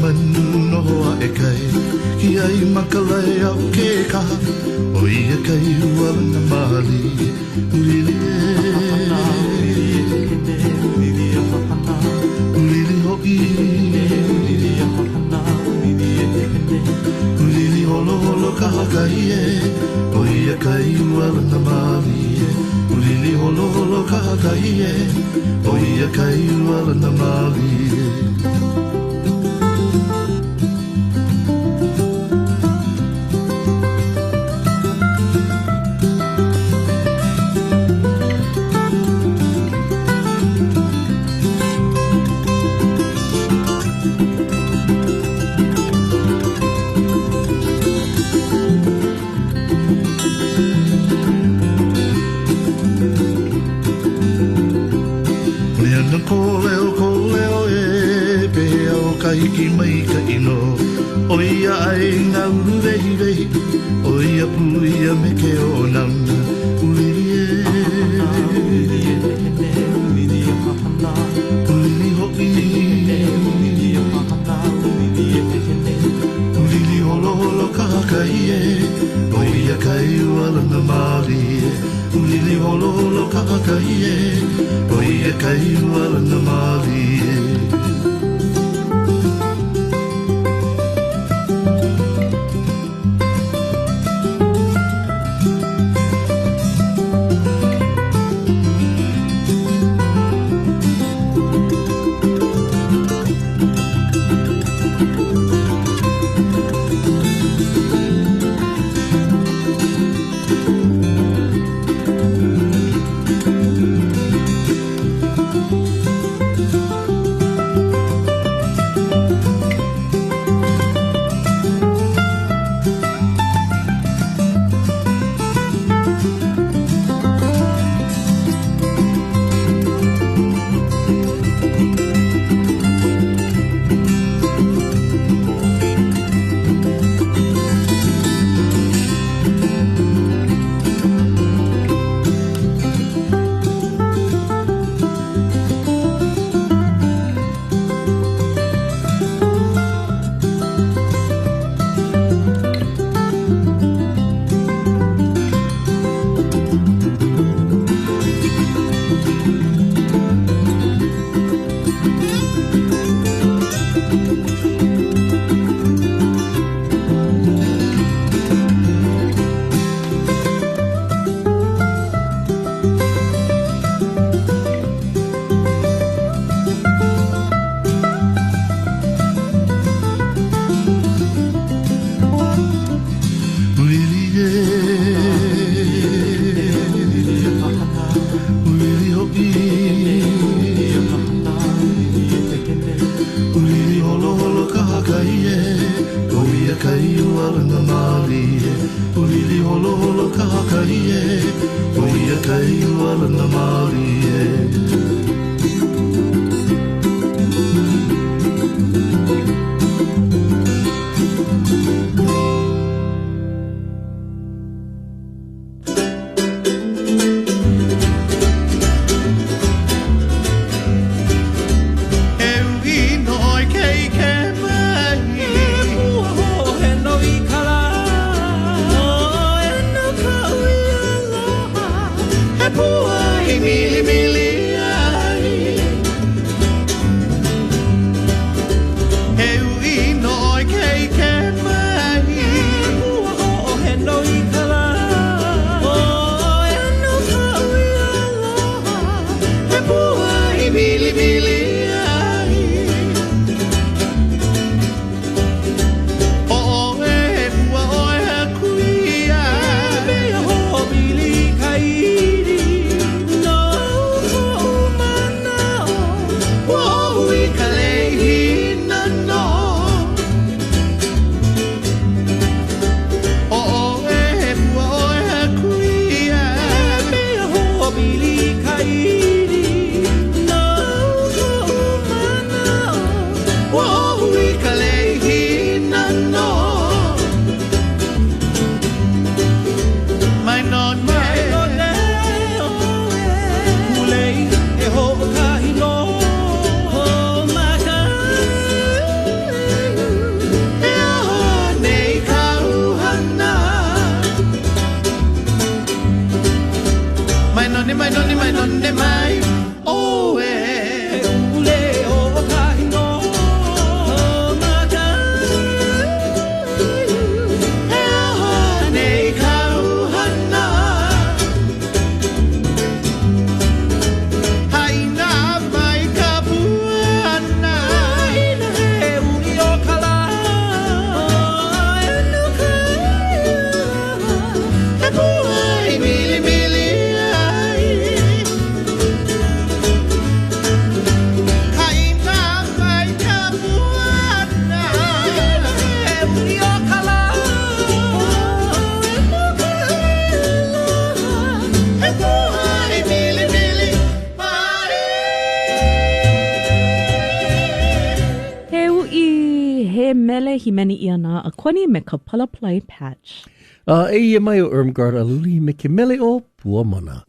Speaker 4: manu noa e kai ki ai makalai au ke kaha o ia kai huala na mali ulili ulili hoki ulili holo holo kaha kai e o ia kai huala na mali ulili holo holo kaha kai e o ia kai huala na mali Ki mai ka ino o ia ai ngā uru rehi rehi o ia puia me ke o nana uliri uliri hoki uliri holo holo kakai e o ia kai uala na mali uliri holo holo kakai e o ia kai uala na mali
Speaker 2: Mele himeni iana a kwani me ka pala play patch.
Speaker 3: E mai o Ermgard a luli me ke mele o puamana.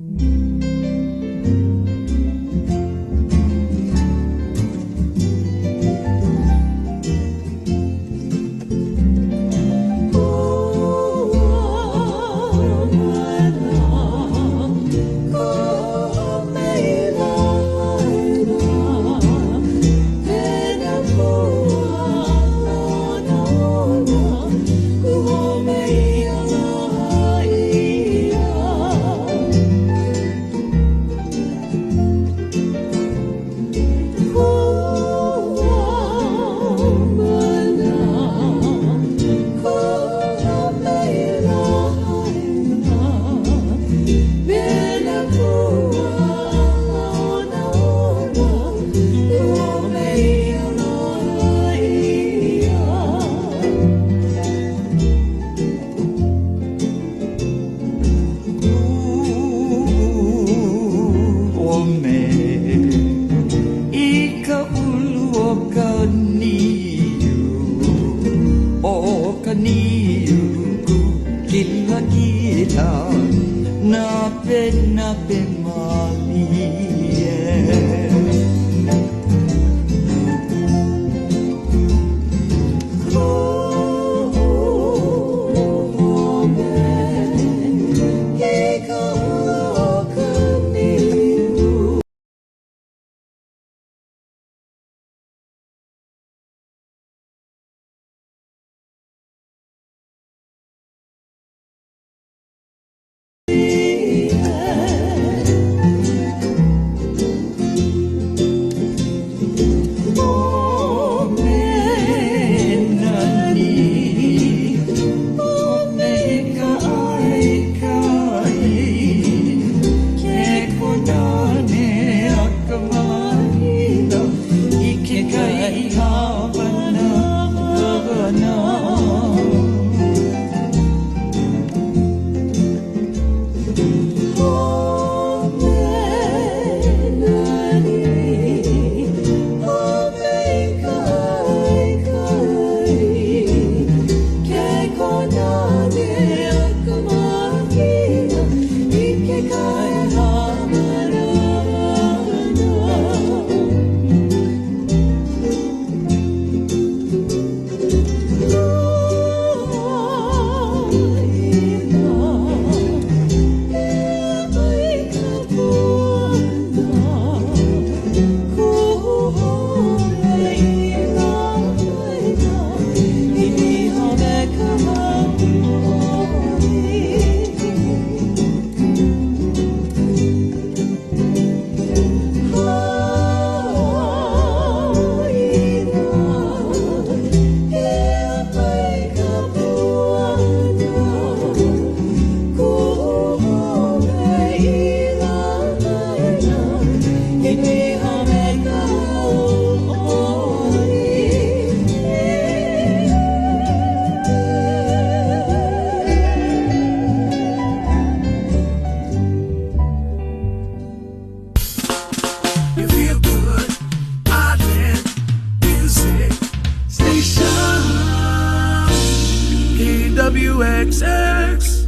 Speaker 5: KWXX.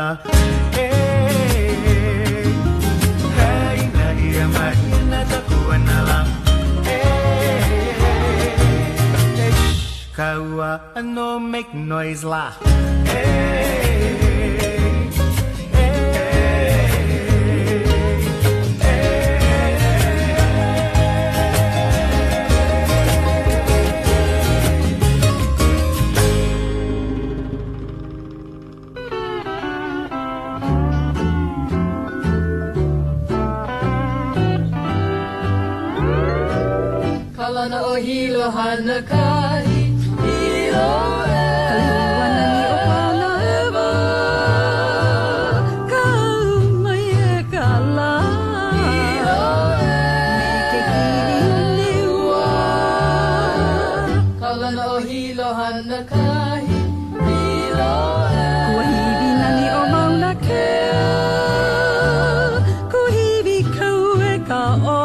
Speaker 5: la hey na ia mai na takuana la hey kaua no make noise la
Speaker 1: Kalana o hilo hana kahi hilo e Kaluana ni o kana ewa Kau mai e kala hilo e Me ke kiri ni ua Kalana o hilo hana kahi hilo e Kua hivi nani o mauna kea Kua hivi kau e ka o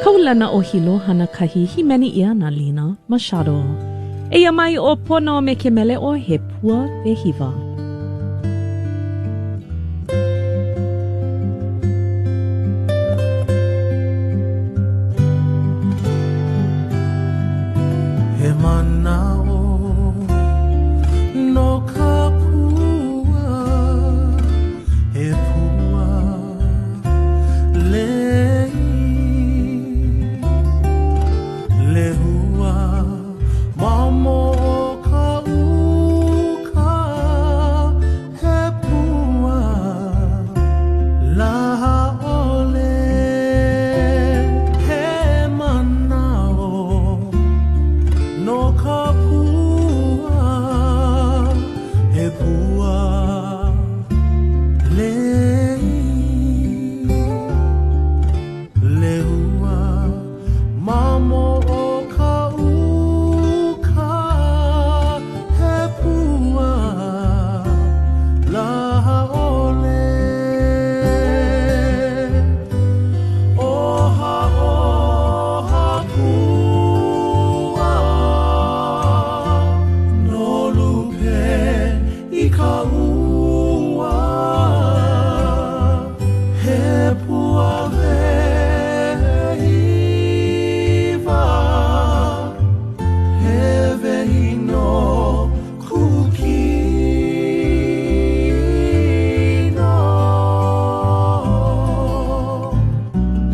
Speaker 1: Kaulana o hilo hana kahi himeni ia na lina mashado. Eia mai o pono me ke mele o he pua vehiva.
Speaker 5: He mana o no ka pua he pua lehua mamo ka uka he pua laha ole he mana o no ka pua he pua lehua mamo o ka uka he pua laha ole oha pua no lupe I ka ua he pua vehiva he vehino kukino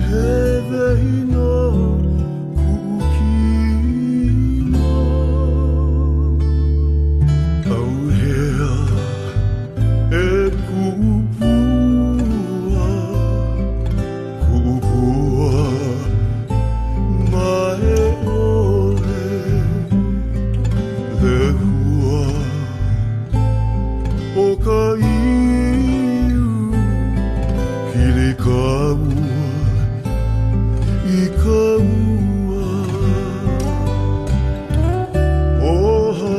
Speaker 5: he vehino kukino au hea e kupua mae ole lehua o ka iu kili ka ua I ka ua oha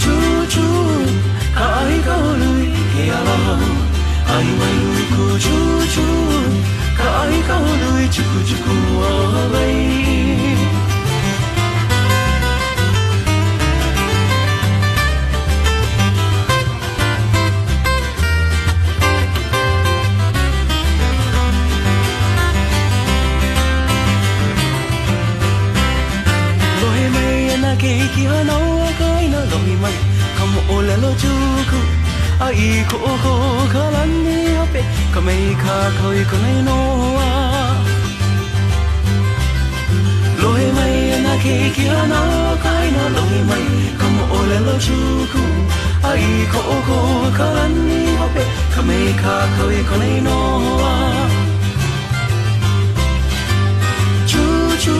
Speaker 5: Chuchu, kai kaului ke ala ai mai ku chu chu ka ai kaului chuku chuku awai Keiki hana o kai na lohi mai Kamo o lelo tuku Ai ko o ko kalani hape Ka mei ka kaui konei noa Lohi mai na keiki hana o kai na lohi mai Kamo o lelo tuku Ai ko o ko kalani hape Ka mei ka kaui konei noa Chu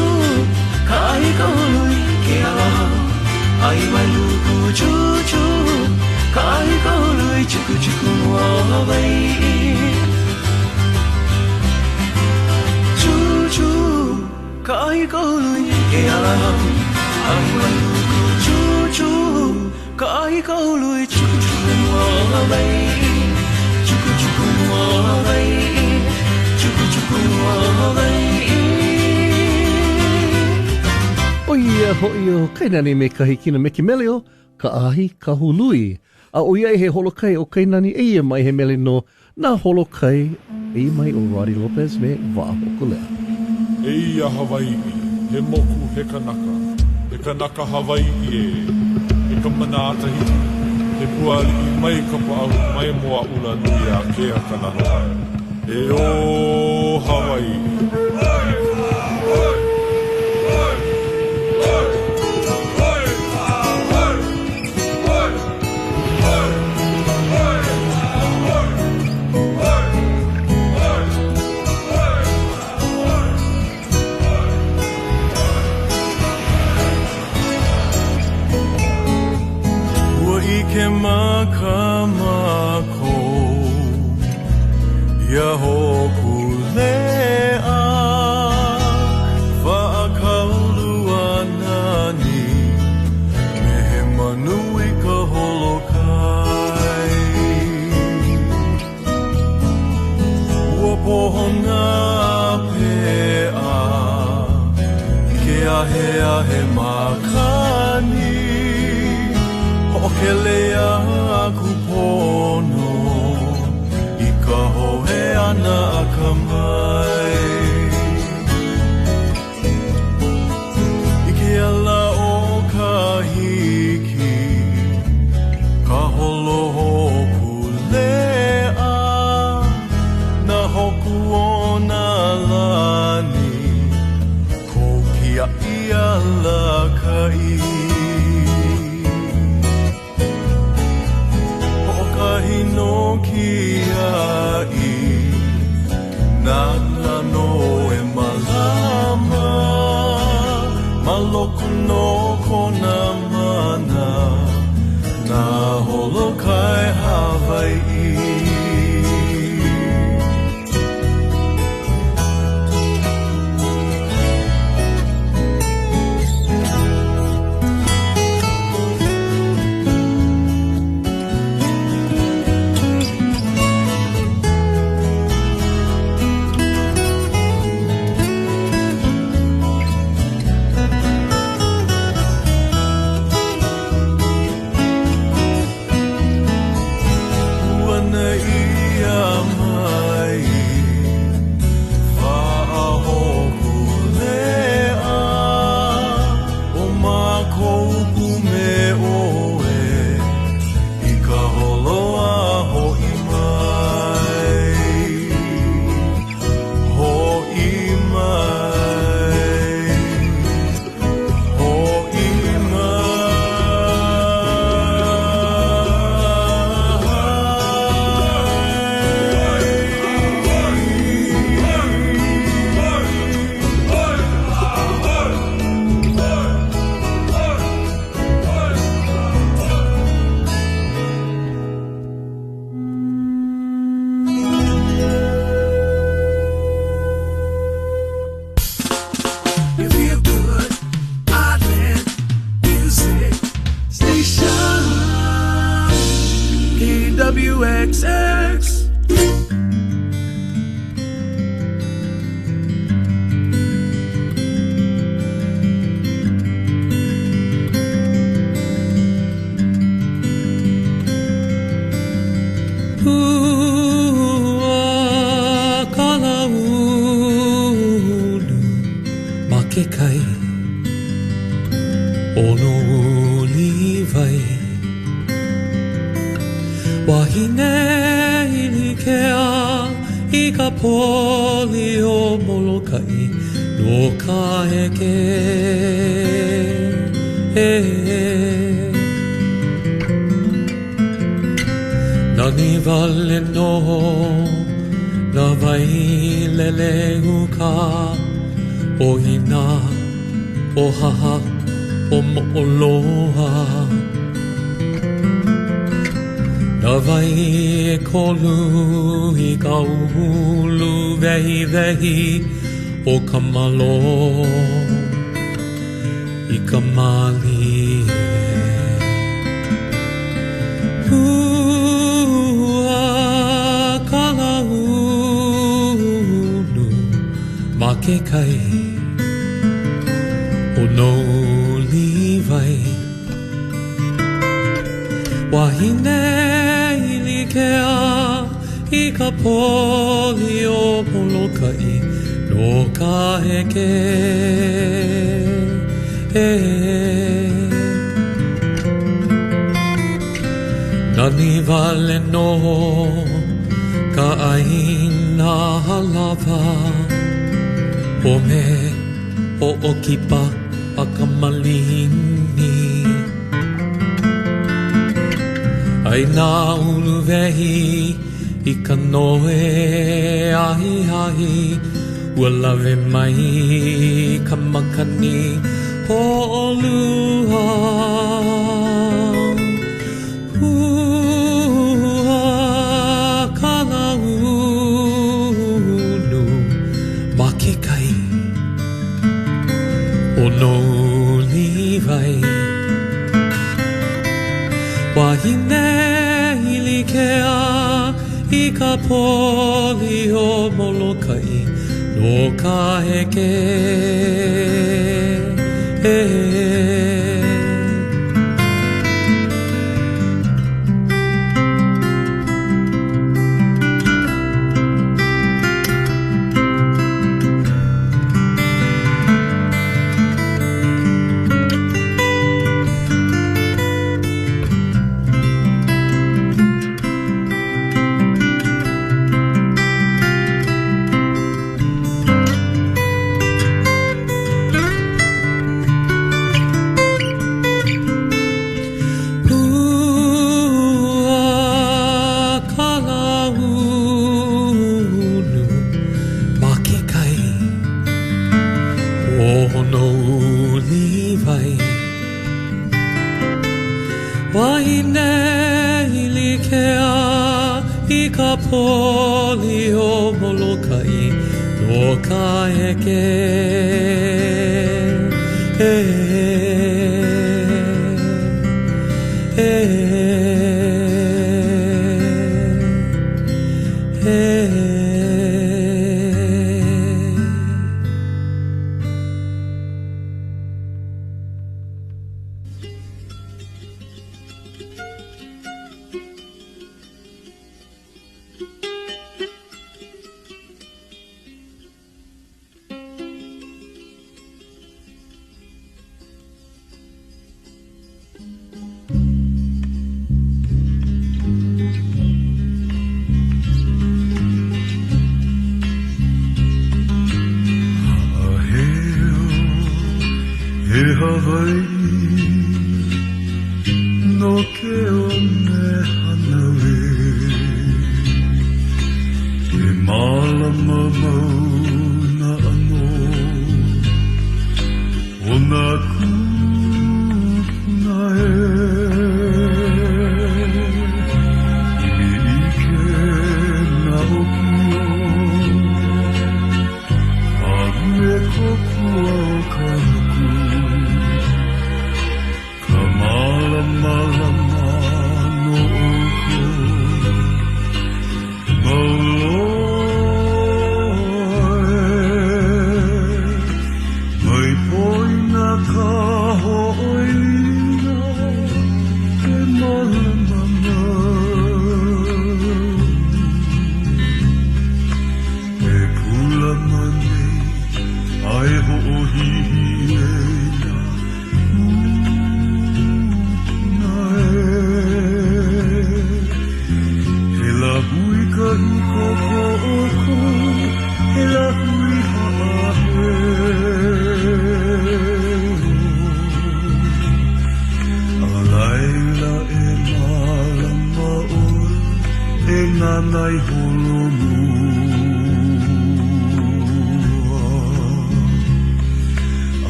Speaker 5: ka ai kaului ke ala ai mai luku chu chu ka ai kaului chuku chuku awai chu chu ka ai kaului ke ala ai mai luku chu chu ka ai kaului chuku chuku awai chuku chuku awai chuku chuku awai
Speaker 3: Oia ho'io, kainani me kahikina me ke meleo, ka ahi kahului. A oia he holokai o kainani eia mai he mele no, na holokai eia mai o Roddy Lopez me Wa'ahokulea.
Speaker 8: Eia Hawaii, he moku he kanaka Hawaii he ka manātahiti, he puali I mai ka pa'au, mai moa ula nui a kea kananoa. E o Hawaii.
Speaker 5: Ke makamako ia hoku lea whaakaulua nani me he manui ka holokai ua pohona pea ke ahea he makani o ke lea aku pono I ka hoe ana a ka mai I ke ala o ka hiki ka holo hoku lea na hoku o na lani ko kia ia la kai no kia I nana no e malama maloku no kona mana na holokai Hawaii KWXX.
Speaker 9: Ke kai ono livai wahine ilikea I ka poli o molokai no ka heke nani vale no na vai lele uka o hina, o haha, o mo'oloha na vai e kolu I ka uhulu vehi vehi o ka malo I ka mali Ua kala ulu ma ke kai no livai wahine ilikea I ka poli o molokai no ka heke nani vale no ka aina halava o me o okipa a ka malini ai nā ulu vehi I ka noe ahi ahi ua lawe mai ka makani o olua ua kala ulu ma ke kai o no livai wahine ilikea I ka poli o molokai no ka heke wahine ilikea I ka poli o molokai no ka heke
Speaker 4: Hawaii no ke one hanawe e malama mau na ano o na kupuna imi ike na okio ague kokua o kaku Malama no oko ka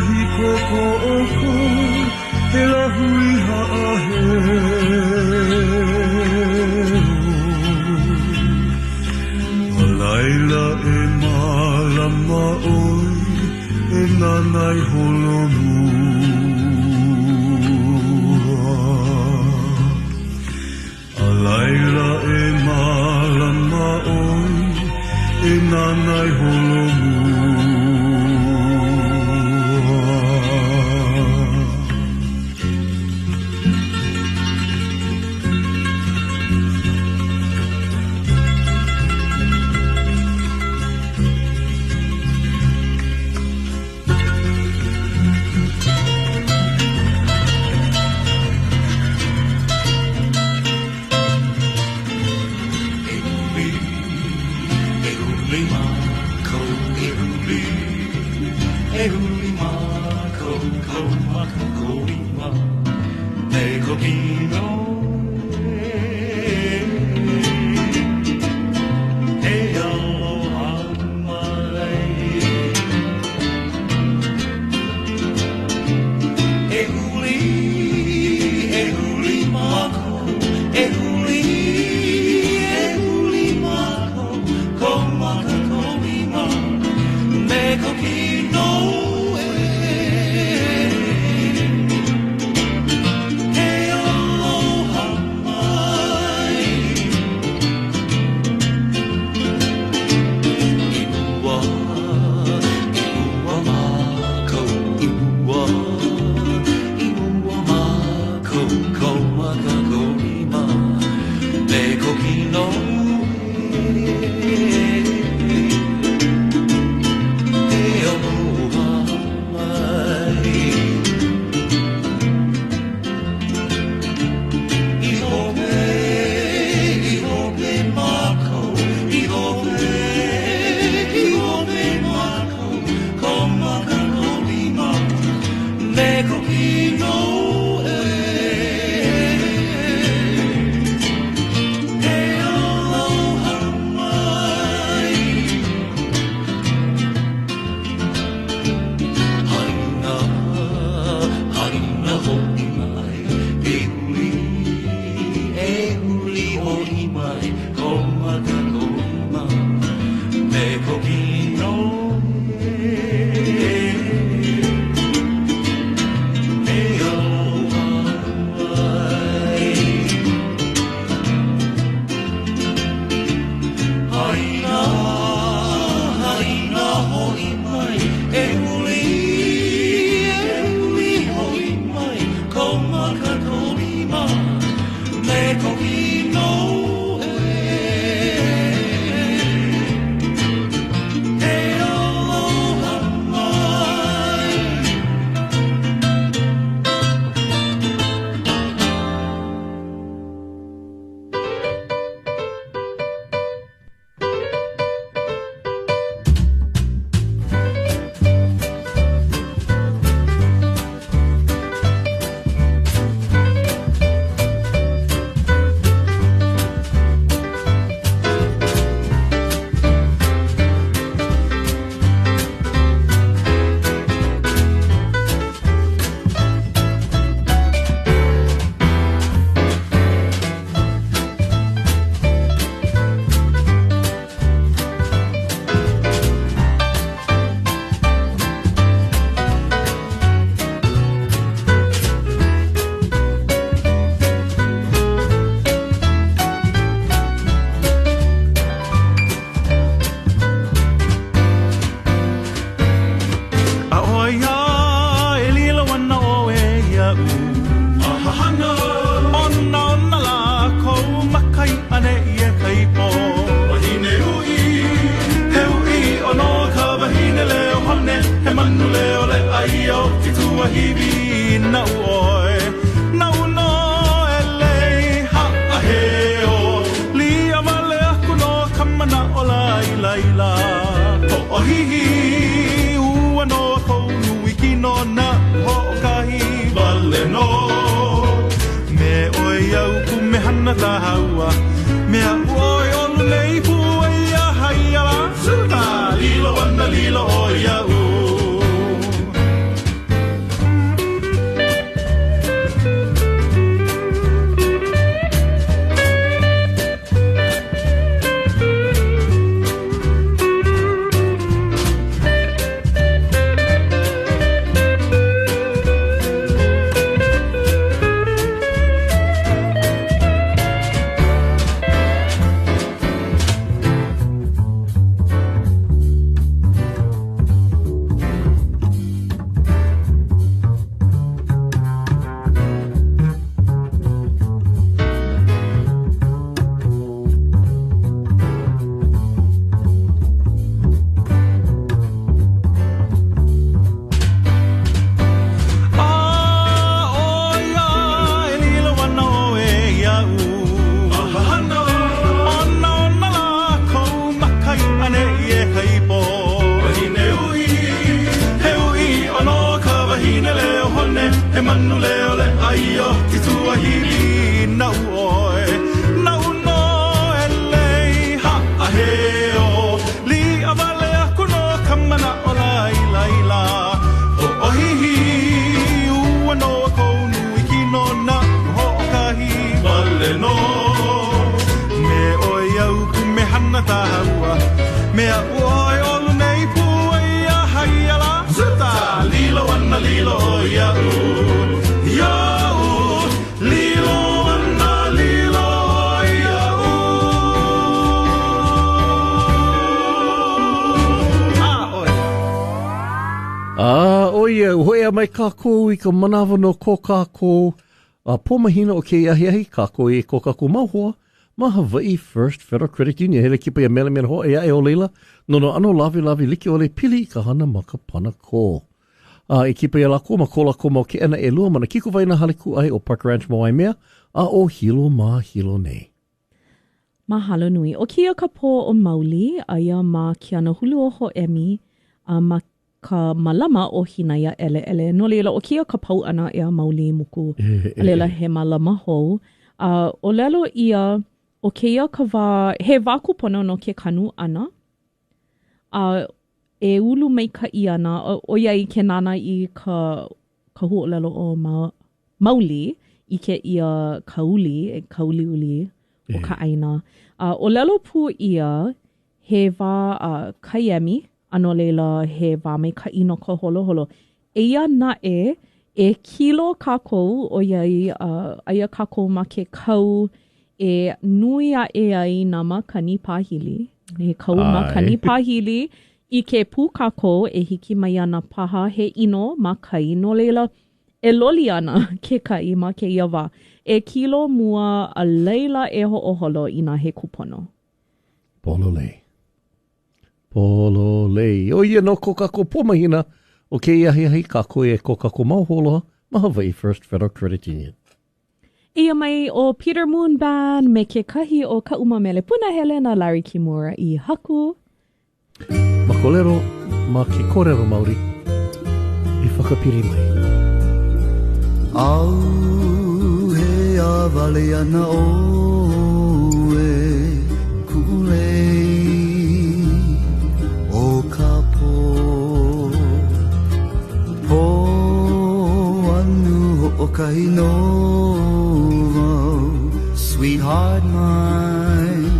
Speaker 4: hiko ko'oko he la hui ha'ahe a laila e malama oi e nanai holomua a laila e malama oi e nanai holomua
Speaker 5: Aloha hivi na uoe na uno elei ha aheo li amale akuno kamana ola ila ila ho ohihi uano konu ikino na ho kahi vale no me oi au ku me hana tahaua me a oi olu nei pu ia haia suta lilo wana lilo oia u mai kako I ka manawa no ko kako po mahina o ke ahi kako I ko kako mahua ma Hawaii First Federal Credit Union hele kipa ia mele mele ho e o leila no ano lavi like ole pili I ka hana ma ka pana ko I kipa ia lako ma ko lako ma ke ana e lua mana kiko vai na haliku ai o Park Ranch mo ai mea a o hilo ma hilo nei
Speaker 2: mahalo nui o kia ka po o mauli aia ma kia na hulu o ho emi ma ka malama o hinaya ele no leila o kia ka pau ana ea mauli muku leila he malama hou o lelo ia o kia ka he waku pono no ke kanu ana e ulu mai ka I ana o iai ke nana I ka hu o lelo o mauli I ke ia kauli uli o ka aina o lelo pu ia he wa kaiemi ano leila he wa mai ka ino ka holo eia na e kilo kako o iai aia kako ma ke kau e nui a e ai na makani pahili he kau makani pahili I ke pu kako e hiki mai ana paha he ino ma kai no leila e loli ana ke kai ma ke iawa e kilo mua a leila e ho oholo I na he kupono
Speaker 3: Polo lei. O ia no ko kako pomahina o ke iahi kako e ko kako mauholoa ma Hawaii First Federal Credit Union.
Speaker 2: Ia mai o Peter Moon Band me ke kahi o ka umamele puna hele na Larry Kimura I haku.
Speaker 3: Ma kolero, ma ke korero Mauri I whakapiri mai.
Speaker 4: Au he a vale ana o e kulei o ka po anu o kai no sweetheart mine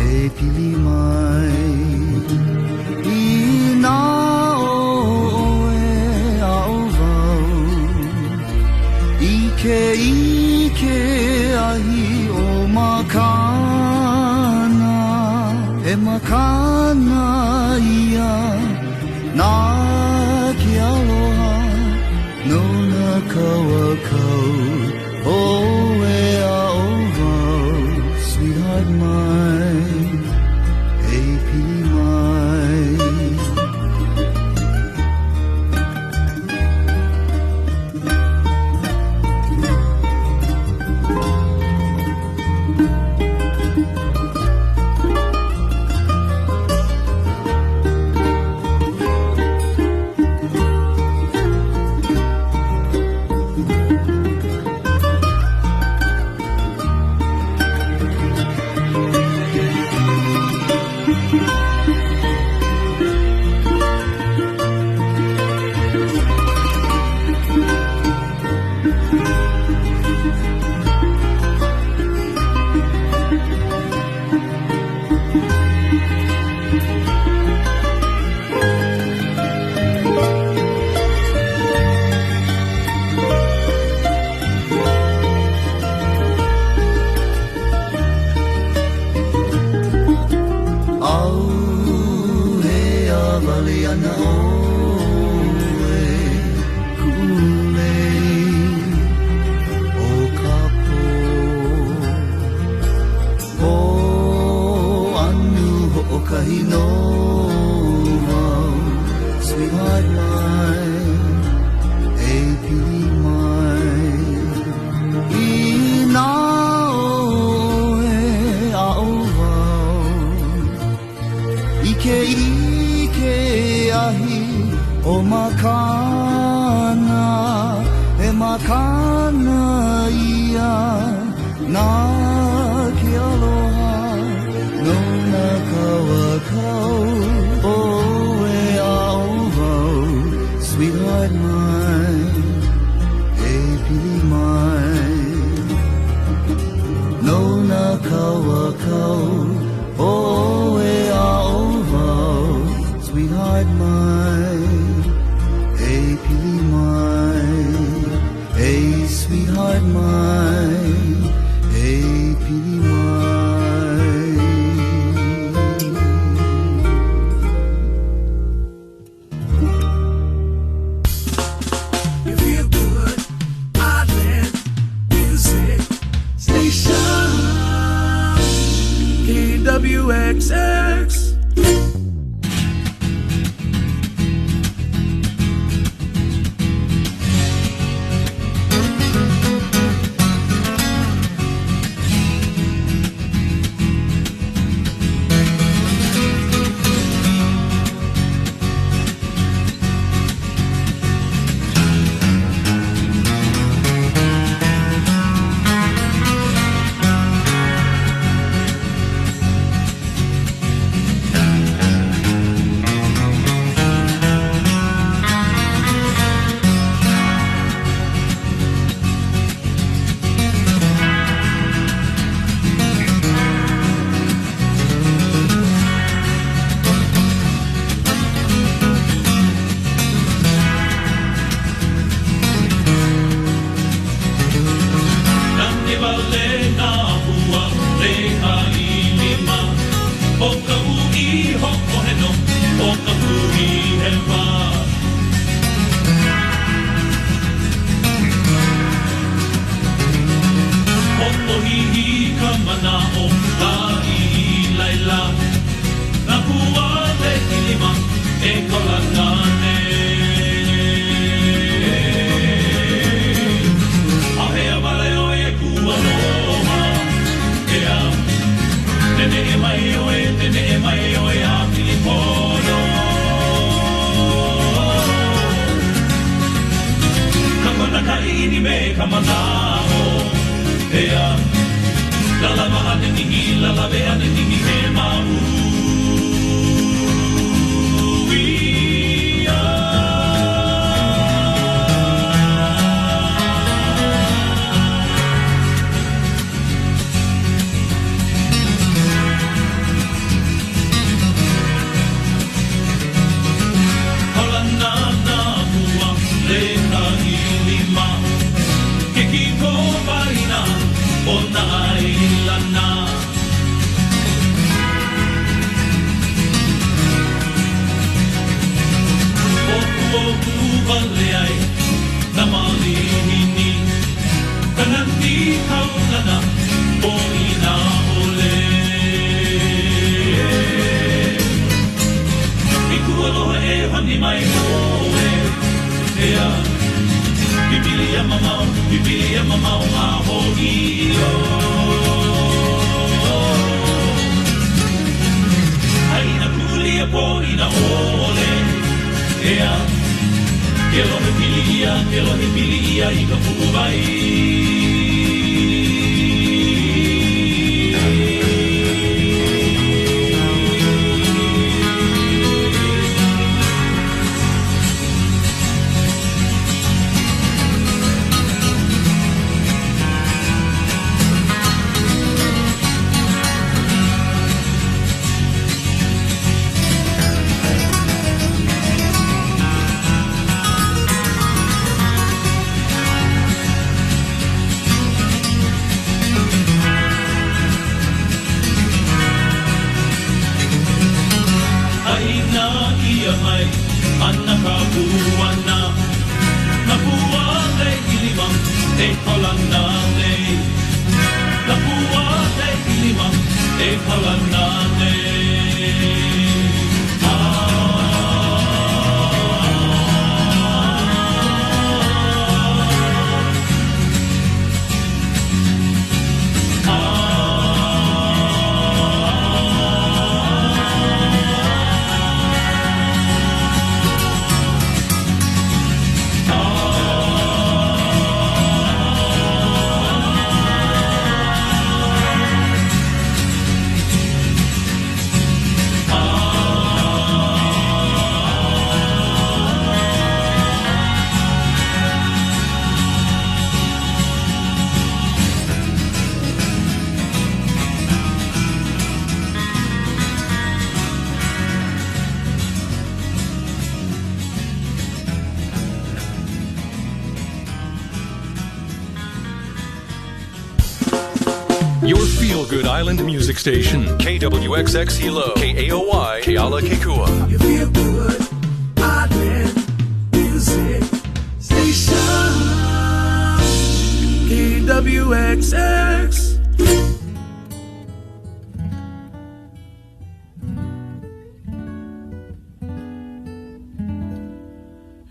Speaker 4: e pili mai I na o e au vau Ike ahi o makana e makana ia na ki aloha no na kaua kau o e au vau sweetheart mine e pili mai
Speaker 5: ini me kamanao ea lala ma ane nihi lala ve ane nihi he mau Bibilia mamau ahoio Aina kulia po ina ole Ea ke lohe pilia I ka pu'uwai
Speaker 7: Your feel-good island music station, KWXX Hilo, KAOY, Keala Kekua.
Speaker 10: Your feel-good island music station, KWXX.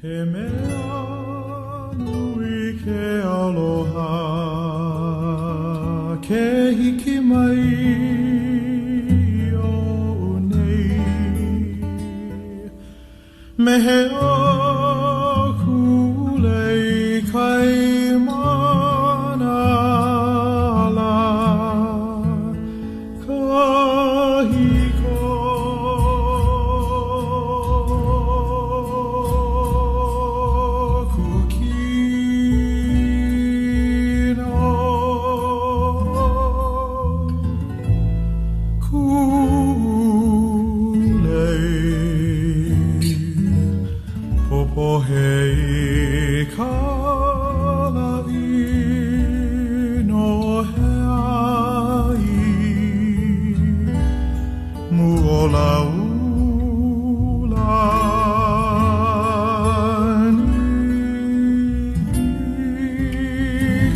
Speaker 8: He mea nui ke aloha Ke hiki mai o nei Me he o kulei kai mana la Kahiko Hei kalai no heai Muola ulani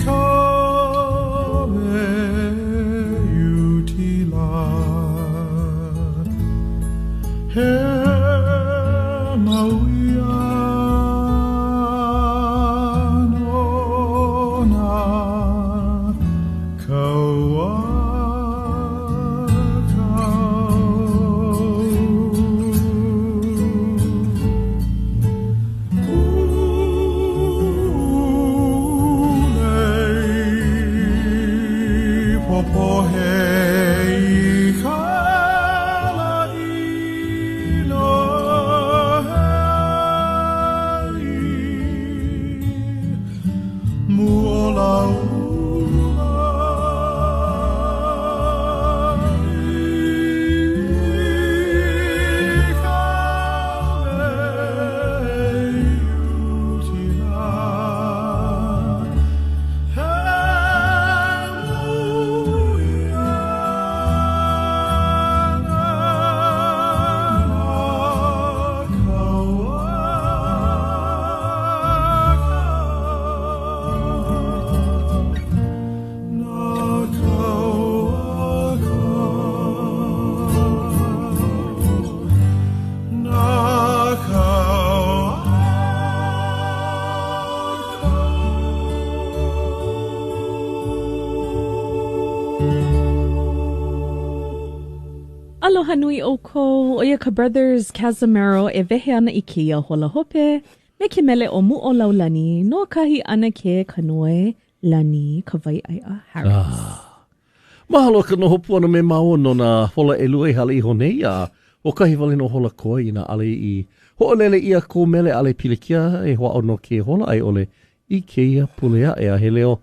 Speaker 8: Kawe utila He mauia Kaua kau
Speaker 2: Aloha nui o ko, o ia ka brothers Casimiro e vehe ana I kia hola hope, me ke mele o mu o laulani, no kahi ana ke kanoe lani ka vai ai a Harris.
Speaker 3: Mahalo ka noho puana me mao no na hola e lua I hala I honei a o kahi wale no hola koe I na ale I ho'olele ia ko mele ale pilikia e hoa o no ke hola ai ole I keia pulea e a he leo.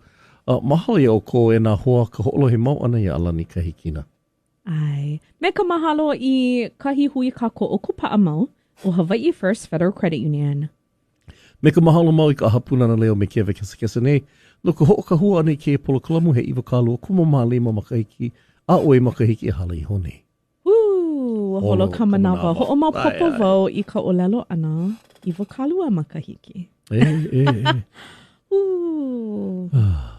Speaker 3: Mahalo ia o ko e na hoa ka ho'olohe mau ana ia alani kahikina.
Speaker 2: Ai, me ka mahalo I kahi hui kako o kupa'a mau o Hawaii First Federal Credit Union.
Speaker 3: Me ka mahalo mau I ka hapuna na leo me kia kesa nei. No ka ho'o ka hua ana I ke polo kalamu he iwa kālua kuma mālima makahiki a oe makahiki e hala I hone.
Speaker 2: Holo ka manawa. Ho'o mau popo vau I ka olelo ana iwa kālua makahiki.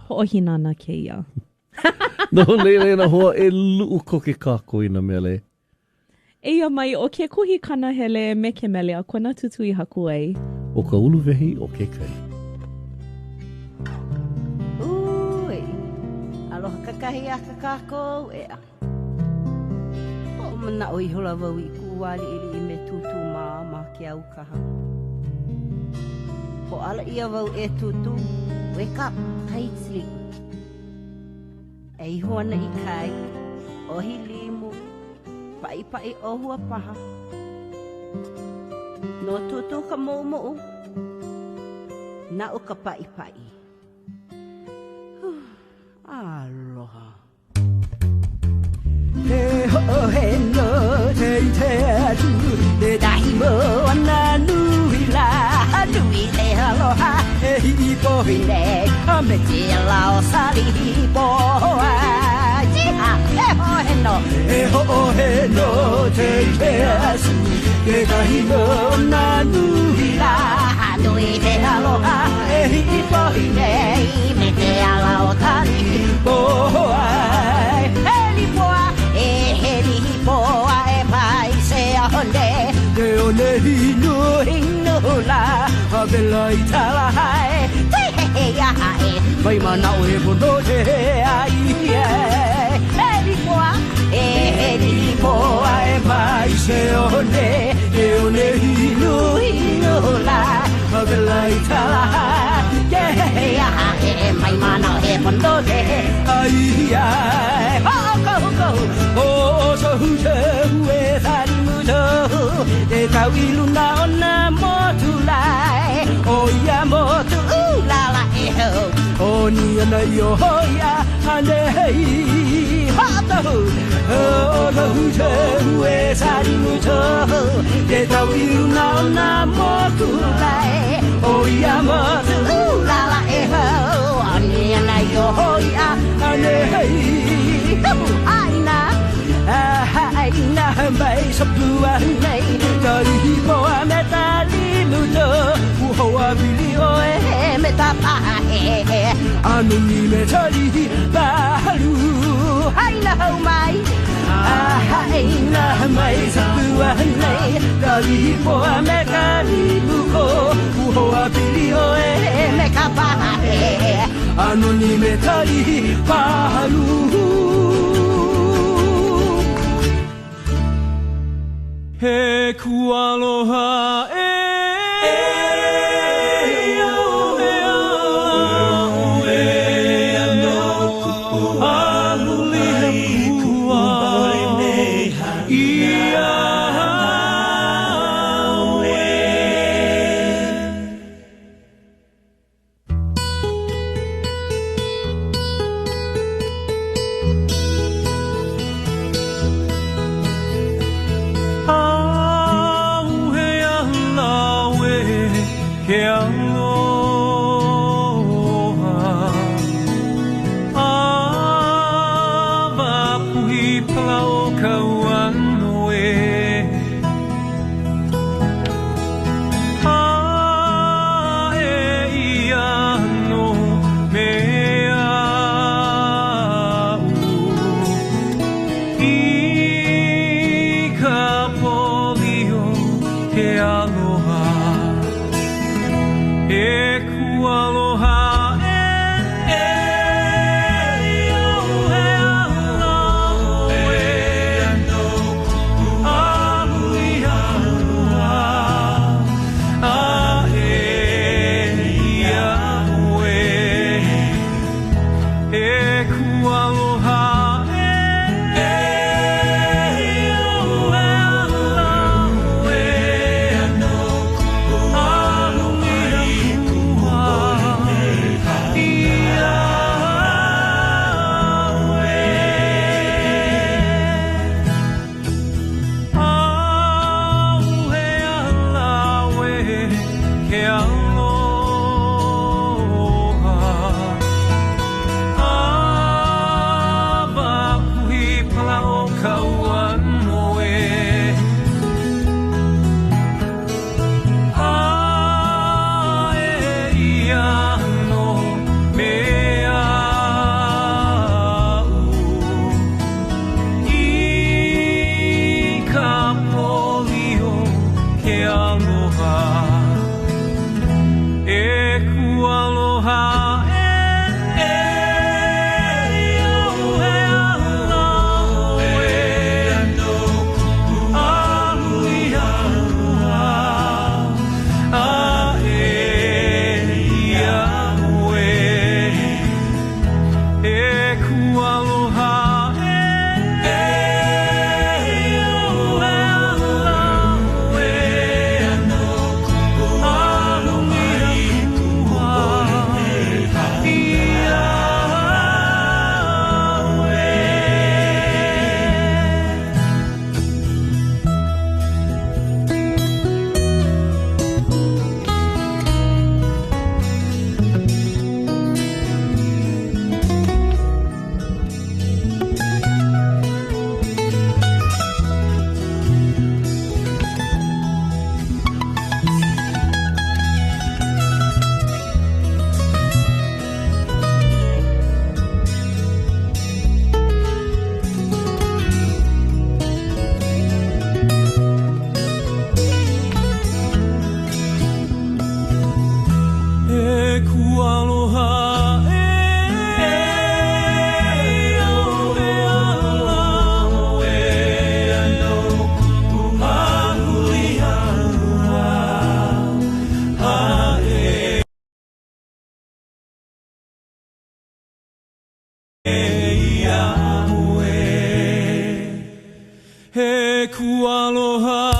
Speaker 2: Ho'o hinana keia.
Speaker 3: No leile na hoa e luu ko ke kako I na mele.
Speaker 2: Eia mai o ke kuhi kana hele me ke mele a kona tutui haku ai.
Speaker 3: O ka ulu vehi o ke kai.
Speaker 11: Ui, aloha kakahi a ka kako ea. O mana o I hola vau I kuwali ili I me tutu ma ke au kaha. Ho ala ia vau e tutu, wake up, tight sleep. E hoana I kai, o hi limu, pai o hua paha. No tutu ka mo'o, na o ka pai. Aloha.
Speaker 10: He ho he no te atu, te dahi mo ana nui la, nui te aloha, he hi po hine, a me te lao sari hi po ai. Jiha, he ho he no te atu, te dahi mo ana nui la, nui te aloha, he hi po hine, me te lao sari hi po ai. Te one hino la, habela I tala hai. Te he ya hai, mai mana o he pono te ai. Eli poa e mai se one. Te one hino la, habela I tala hai. Te he ya hai, mai mana o he pono te ai. Ho so hu te hue tani muto. Te kau I luna o na motu lai. O ia motu ulala e ho. O ni ana I o hoia ane hei. Hatahu. O na hu te hue sari muto. Te kau I luna o na motu lai. O ia motu ulala e ho. O ni ana I o hoia ane hei. Aina. Aina mai sapua nei. Tari po a me tali muto. Uhoa bili o e me tapahe. Anu ni me tali balu. Aina hau mai. Aina mai sapua nei. Tari po a me tali muto. Uhoa bili o e me kapahe. Anu ni me tali balu.
Speaker 5: He kualoha e
Speaker 9: kualoha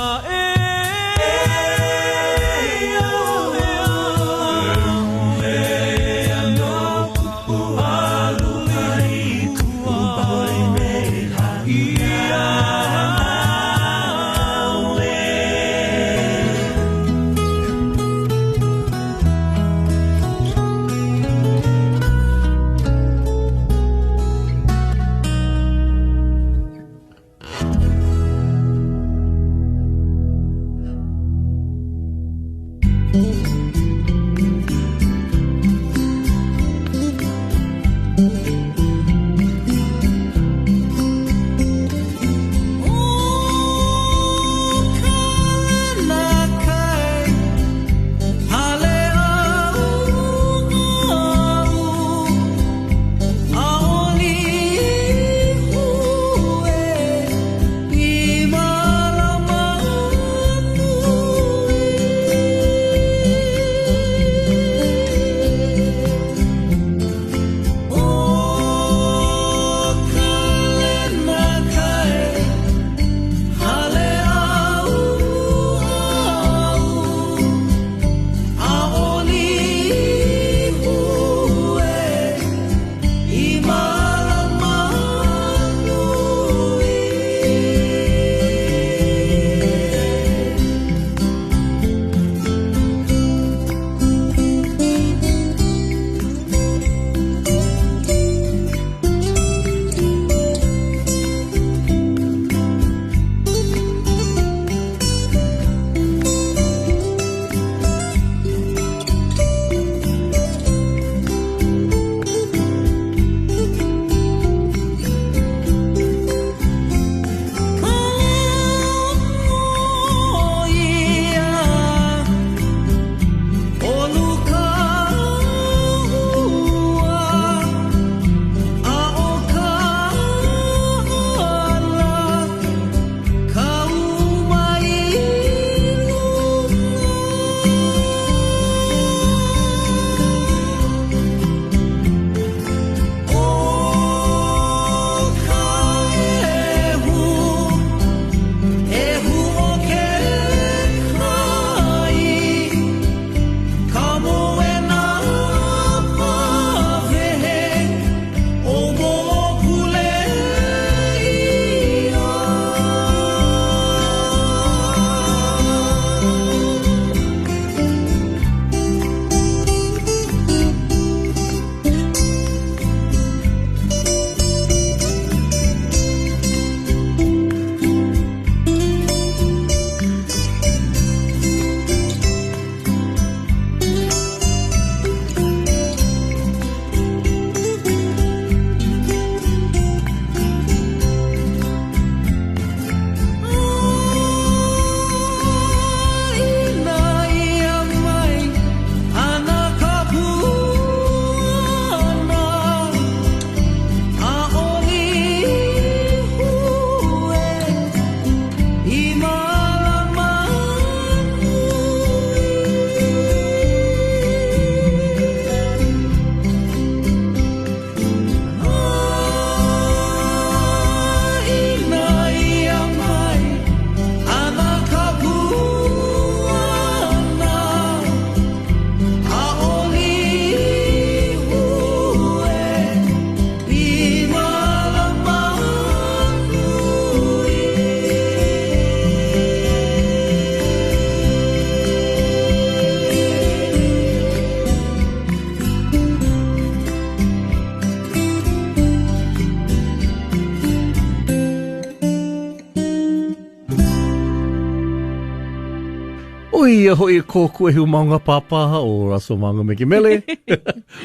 Speaker 3: Oi, hoi ko kuehu maunga pāpaha o raso maunga me ki mele.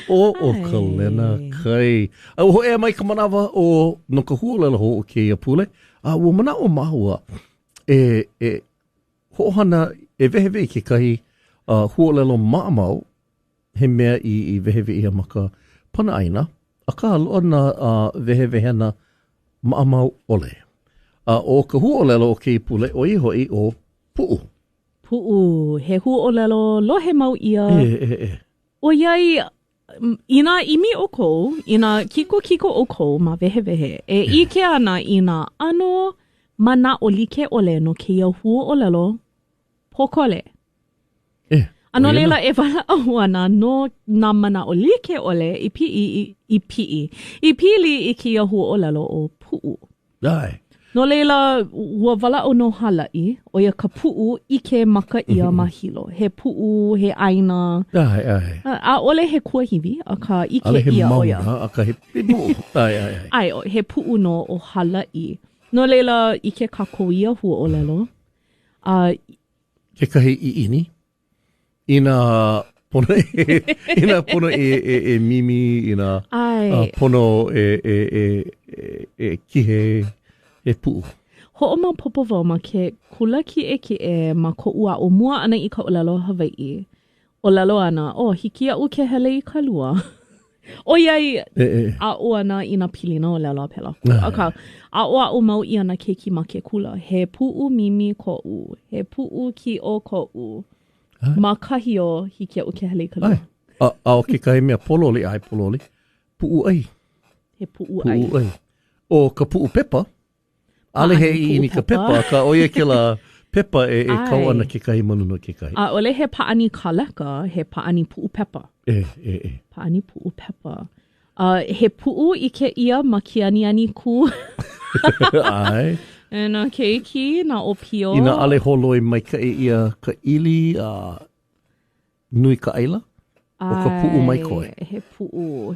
Speaker 3: o kalena kai. Au hoi mai ka manawa o no ka huolelo ho o ke ia pule. Ua mana o mahua hohana e vehewe ke kahi huolelo maamau he mea i vehewe ia maka pana aina. A ka aloa na vehewe hena maamau ole. O ka huolelo o ke pule o i hoi o pu'u.
Speaker 2: Pu'u, he huolelo lohe mau ia. O iai, ina imi o kou, ina kiko o kou ma vehe. E ike ana ina ano mana o like ole no ke ia hu o lelo pokole. Ano leila e wala ahuana no na mana o like ole i pili i ke ia hu o lelo o puu.
Speaker 3: Ai.
Speaker 2: No leila ua wala o no halai o ia ka puu i ke maka ia mahilo. He puu, he aina.
Speaker 3: Ai.
Speaker 2: A ole he kuahiwi a ka ike
Speaker 3: Ale he
Speaker 2: ia
Speaker 3: mauna,
Speaker 2: o ia.
Speaker 3: a ka he pibu. Ai.
Speaker 2: Ai, he puu no o halai. No leila i ke kako ia hua o lelo.
Speaker 3: Ke kahi i ini. Ina pono e mimi, ina pono e kihe e puu.
Speaker 2: Ho o ma popo wau ma ke kula ki e ma ko ua o mua ana i ka o lalo Hawaii. O lalo ana, hiki a u ke hele i ka lua. O iai a o ana i na pilina o lalo pela. Aka, a o mau i ana ke ki ma ke kula. He puu mimi ko u. He puu ki o ko u. Ma kahi o hiki a u ke hele i ka lua.
Speaker 3: A o ke kahi mea pololi ai pololi. Puu ai.
Speaker 2: He puu ai.
Speaker 3: O ka puu pepa. Ale he i ni ka pepa. Ka oia ke la pepa e kau ana ke kahi manuna ke kahi.
Speaker 2: A ole he paani kaleka, he paani puu pepa. Paani puu pepa. He puu i ke ia ma ki ani ku.
Speaker 3: Ai.
Speaker 2: E na keiki, na o pio.
Speaker 3: Ina ale holoi mai ka ia ka ili nui ka aila. O ka puu mai koe.
Speaker 2: He puu,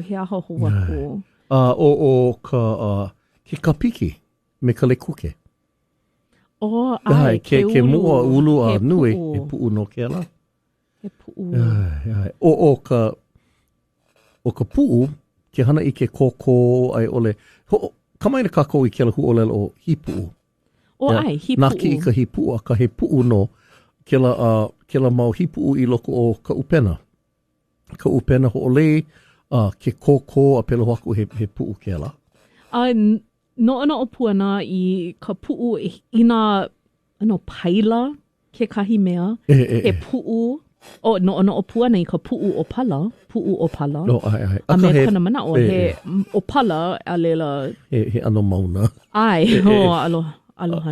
Speaker 2: he aho hoaku.
Speaker 3: O ka ke kapiki me ka lekuke.
Speaker 2: Ai,
Speaker 3: ke mua ulu a nui, he puu no ke ala.
Speaker 2: He puu.
Speaker 3: O ka puu, ke hana i ke koko ai ole. Kamaina kako i ke la hu ole o hipuu.
Speaker 2: Ai, hipuu.
Speaker 3: Naki i ka hipuu, a ka he puu no, ke la mau hipuu i loko o ka upena. Ka upena ho ole, ke koko a pelo haku he puu ke ala.
Speaker 2: No o puana i ka puu ina paila ke kahi mea. He puu. No o puana i ka puu o pala.
Speaker 3: No, ai.
Speaker 2: A me kana mana o he o pala a lela.
Speaker 3: He ano mauna.
Speaker 2: Ai, aloha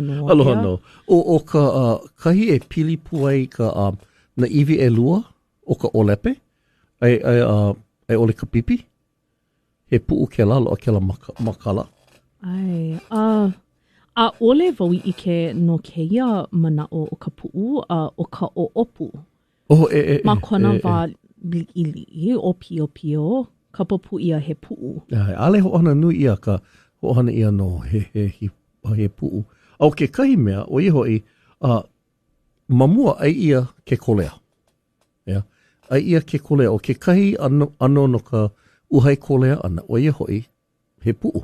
Speaker 2: no.
Speaker 3: Aloha no. O ka kahi e pili puai ka na iwi e lua o ka olepe. Ai ole ka pipi. He puu ke la lo ke la makala.
Speaker 2: Ai, a ole vau i ke no ke ia mana o ka puu o ka o opu. Ma kona wa ili o pio ka popu ia he puu.
Speaker 3: Ale ho'ana nui ia ka ho'ana ia no he puu. Au ke kahi mea o i hoi mamua ai ia ke kolea. Ai ia ke kolea o ke kahi ano no ka uhai kolea ana o i hoi he puu.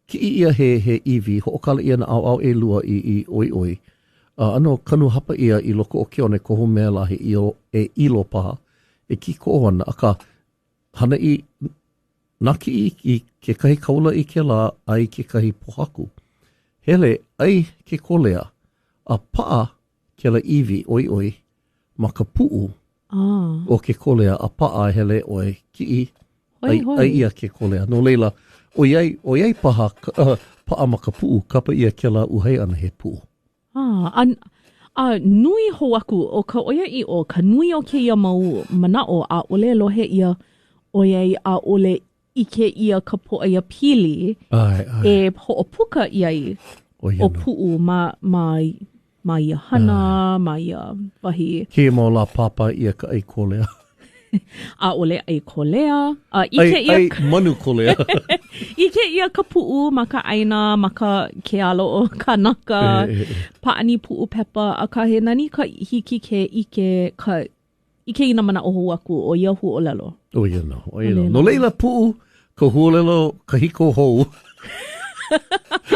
Speaker 3: Ki ia he iwi ho'okala ia na au e lua i oi. Ano kanu hapa ia i loko o ke one kohu mea la he ilo paha. E ki ko ana aka hana i naki i ke kahi kaula i ke la ai ke kahi pohaku. Hele ai ke kolea a paa ke la iwi oi ma ka puu o ke kolea a paa hele oi ki ai ia ke kolea. No leila o iai paha paa ma ka puu kapa ia ke la uhai ana he puu.
Speaker 2: Nui ho aku o ka oia i o ka nui o ke ia mau mana o a ole lohe ia oia i a ole i ke ia ka po ia pili e ho o puka iai o puu ma ia hana, ma ia wahi.
Speaker 3: Ke mau la papa ia ka ai kolea.
Speaker 2: A ole ai kolea.
Speaker 3: Ai manu kolea.
Speaker 2: Ike ia ka puu ma ka aina, ma ka ke alo o kanaka, paani puu pepa, a ka he nani ka hiki ke ike ina mana oho aku o ia hu o lelo.
Speaker 3: O ia no. No leila puu, ka hu o lelo, ka hiko hou.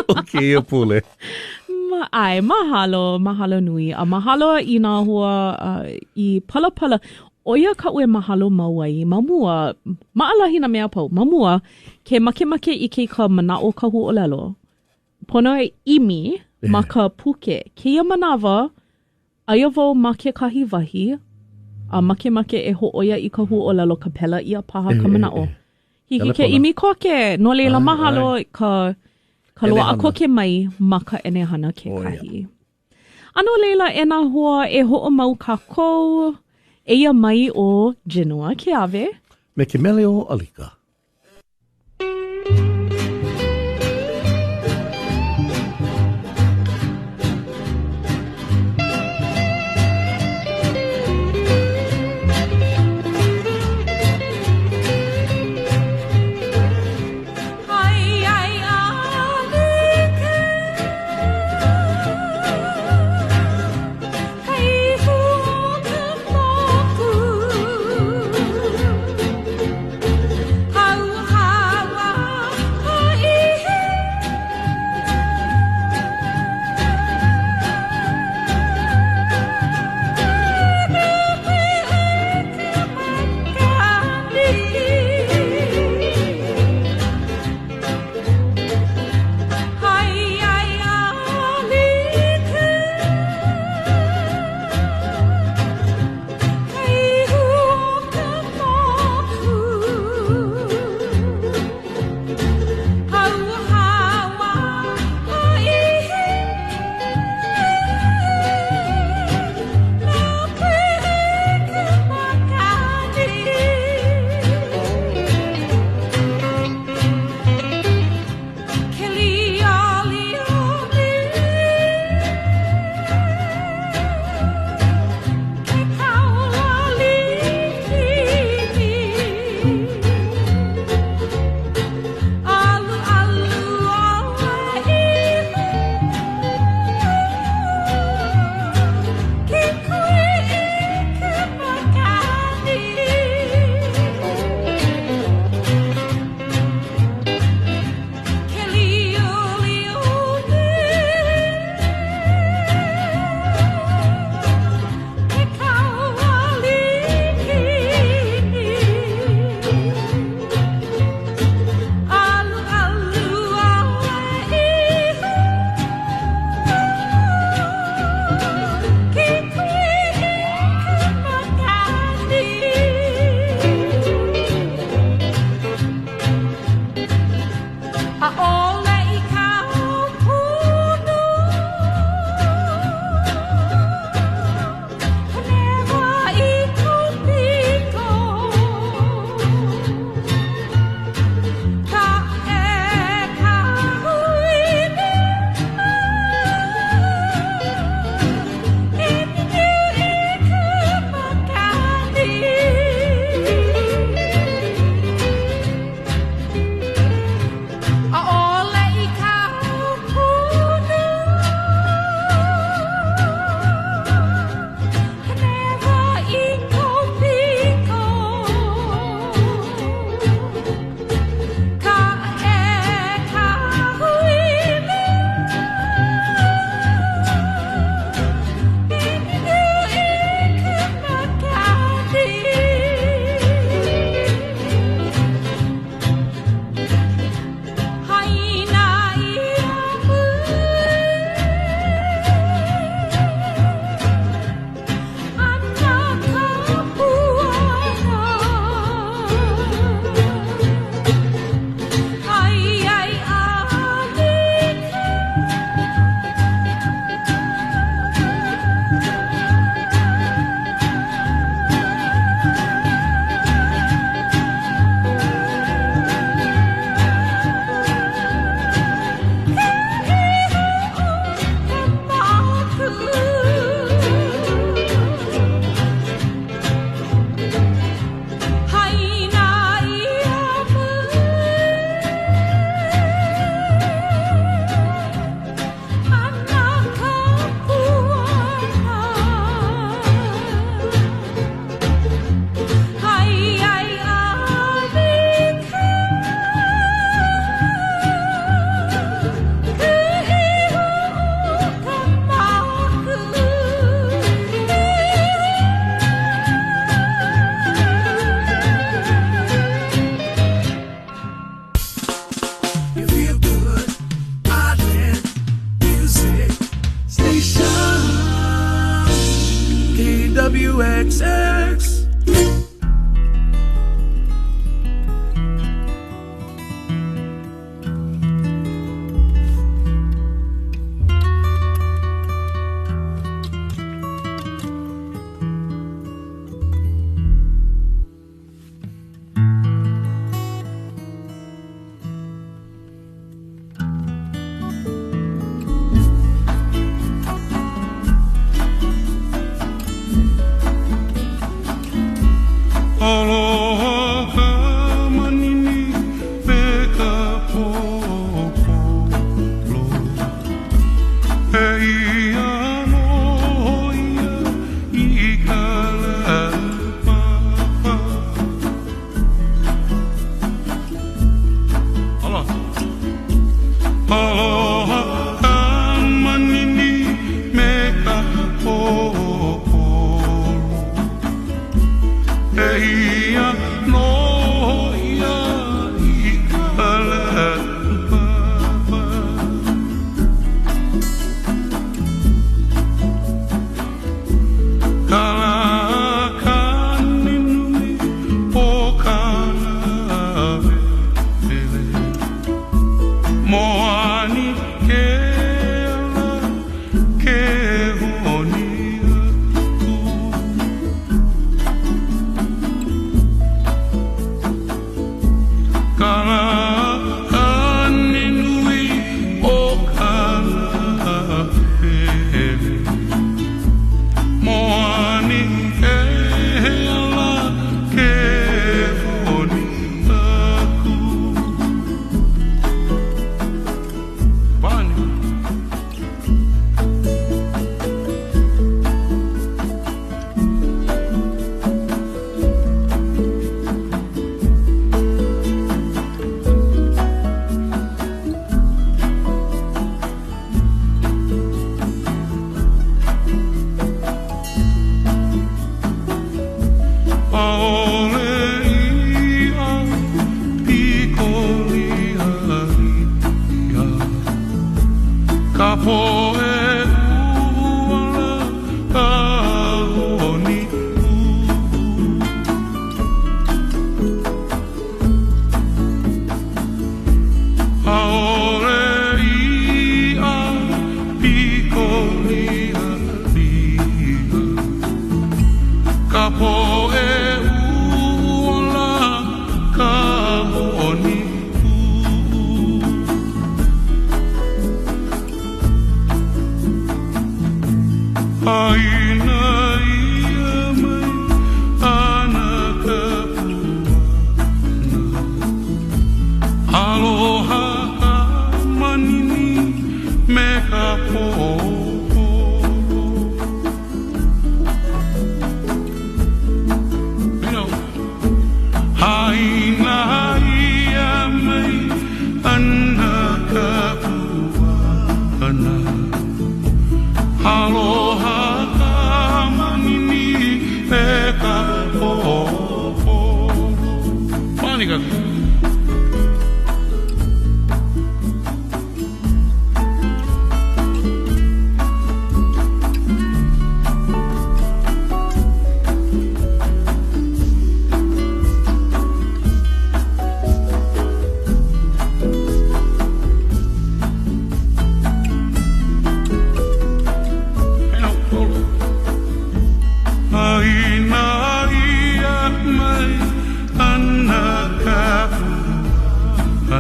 Speaker 3: O ke ia pule.
Speaker 2: Mahalo nui. A mahalo i nā hua i pala. Oia ka ue mahalo mauai, mamua, maalahi na mea pau, mamua, ke make i ke ka mana o ka hu o lelo. Pono e imi, ma ka puke, ke ia manawa, aia vau ma ke kahi wahi, a make e ho oia i ka hu o lelo ka pela ia paha ka mana o. Hiki ke imi koke, no leila mahalo ka Ka loa a koke mai maka enehana ke kahi. Ano leila e nā hoa e ho'o mau kākou eia mai o Genoa ke ave.
Speaker 3: Me ke mele o Alika.
Speaker 1: Hai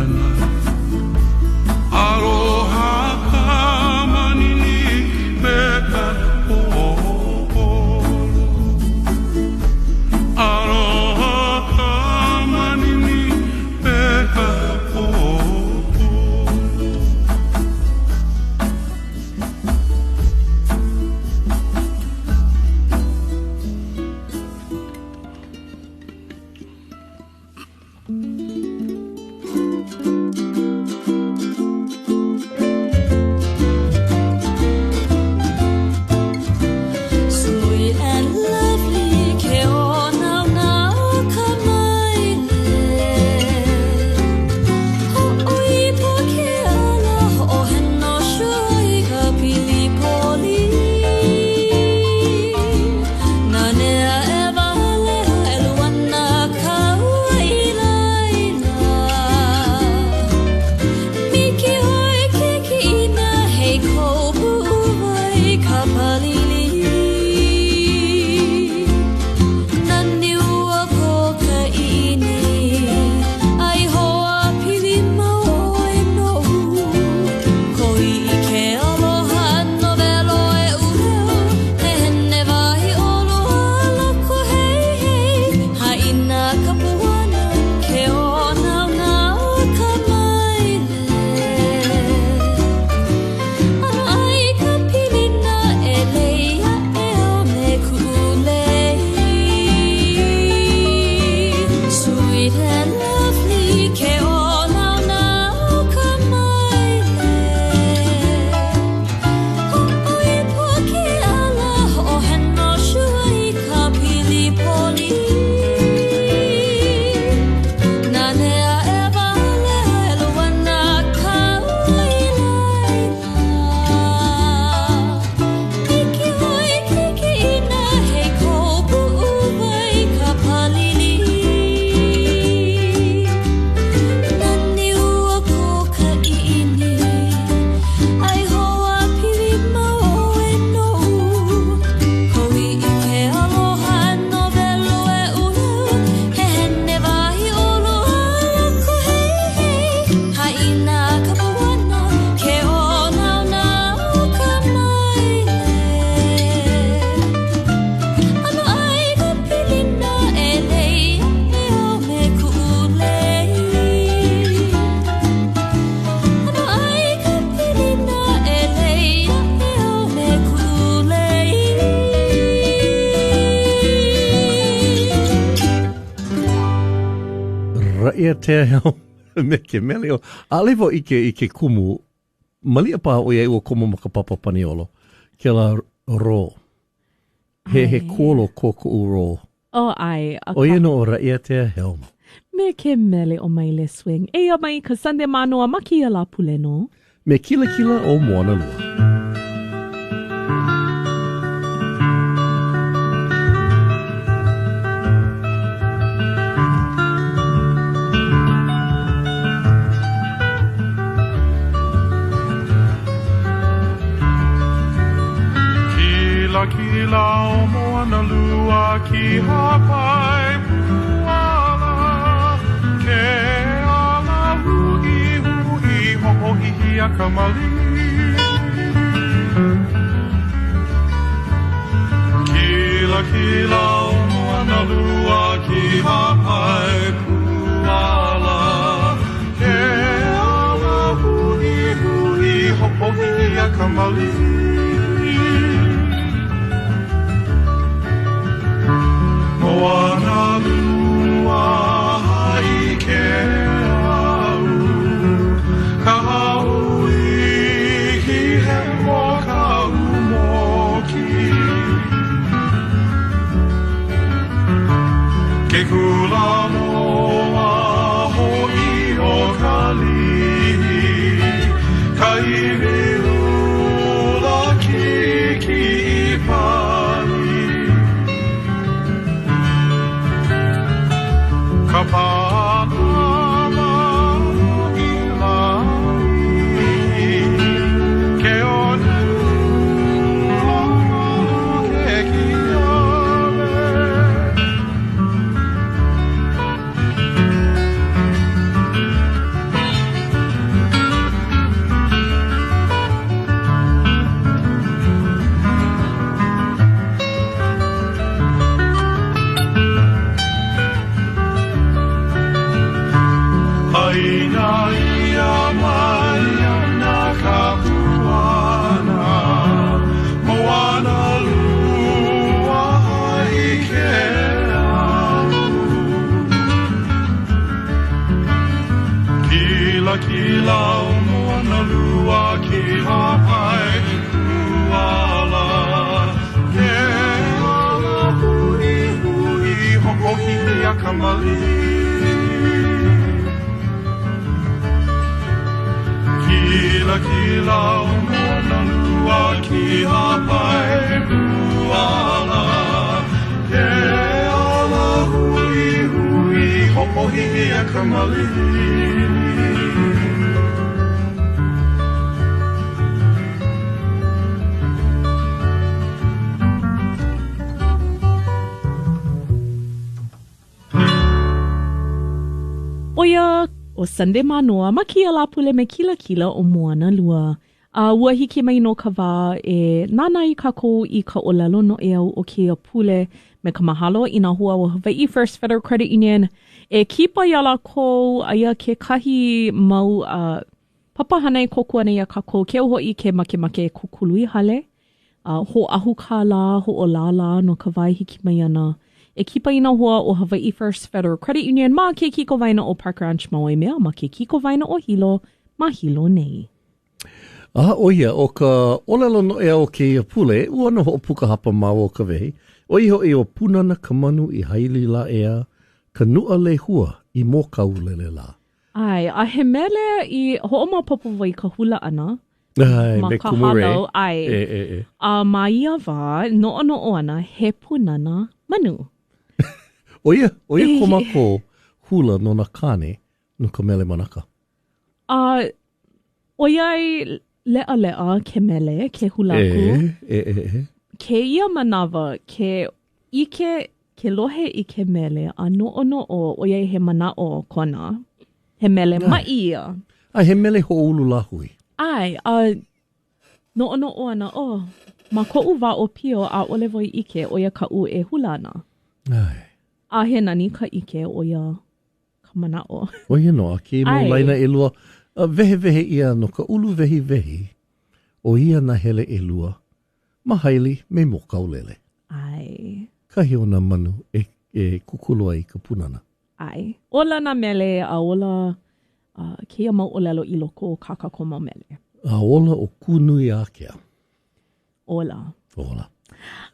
Speaker 4: ana Aloha ka manini me ka ho'opolo Aloha ka manini me ka ho'opolo
Speaker 3: Ia te heo me ke mele o. Alevo i ke kumu, malia pa o iei o kumu maka papapaniolo, ke la ro. He kolo koko u ro.
Speaker 2: O ai.
Speaker 3: O ino o ia te heo.
Speaker 2: Me ke mele o mai le swing. E o mai ka sande manoa maki a la pule no.
Speaker 3: Me kila kila o moana lua.
Speaker 4: Kila o moana lua ki hapai puala ke ala hui hoho hihi a kamali Kila o moana lua ki hapai puala ke ala hui hoho hihi a kamali Moana lua hai ke au Ka haui ki he mo ka umoki Ke kula moa hoi o ka lihi Ka iri ula ki pali Ka pānama i lai Ke ona lua ke ki ave ia mai ana ka puana moana lua i ke au kila o moana lua ki hapai kuala ke ala hui hui hokohiki a kamali Kila o moana lua ki hapai kuala Ke ala hui hui hopohihi a kamali
Speaker 2: Oia o Sunday Manoa, ma kia la pule me kila o moana lua. Ua hiki mai no ka wā e nana i kako i ka olelo no e au o kia pule me ka mahalo i na hua o Hawaii First Federal Credit Union. E kipa ia la ko aia ke kahi mau papahana i kokua nei a kako ke uho i ke make kukului hale. Ho ahu ka la, ho o la no ka wai hiki mai ana. E kipa ina hoa o Hawaii First Federal Credit Union ma ke kiko vaina o Park Ranch Maui mea ma ke kiko vaina o Hilo ma Hilo nei.
Speaker 3: Oia, o ka olelo no e o ke ia pule, ua no ho puka hapa mau o ka vehi. O iho e o punana ka manu i haili la ea, ka nua le hua i mō kaulele la.
Speaker 2: Ai, a he mele i ho o mapopo vai ka hula ana.
Speaker 3: Ai,
Speaker 2: ma
Speaker 3: me
Speaker 2: ka
Speaker 3: kumure.
Speaker 2: halo, ai. A ma ia wā, no o ana, he punana manu.
Speaker 3: Oia komako hula no na kane no ka mele manaka.
Speaker 2: Oia lea ke mele, ke hulaku. Ke ia manawa, ke lohe i ke mele, a no o oia he mana o kona. He mele mai ia.
Speaker 3: Ai, he mele ho ulu la hui.
Speaker 2: Ai, no o ana, ma ko'u wā o pio a ole voi ike oia ka u e hulana.
Speaker 3: Ai.
Speaker 2: A he nani ka ike oia ka mana o.
Speaker 3: Oia no, a ke mo laina e lua, vehe ia no ka ulu vehi, o ia na hele e lua, ma haili me mo kaulele.
Speaker 2: Ai.
Speaker 3: Kahi o na manu e kukulua i ka punana.
Speaker 2: Ai. Ola na mele a ola keia mau olelo i loko o kakako mau mele.
Speaker 3: A ola o kunui a kea.
Speaker 2: Ola.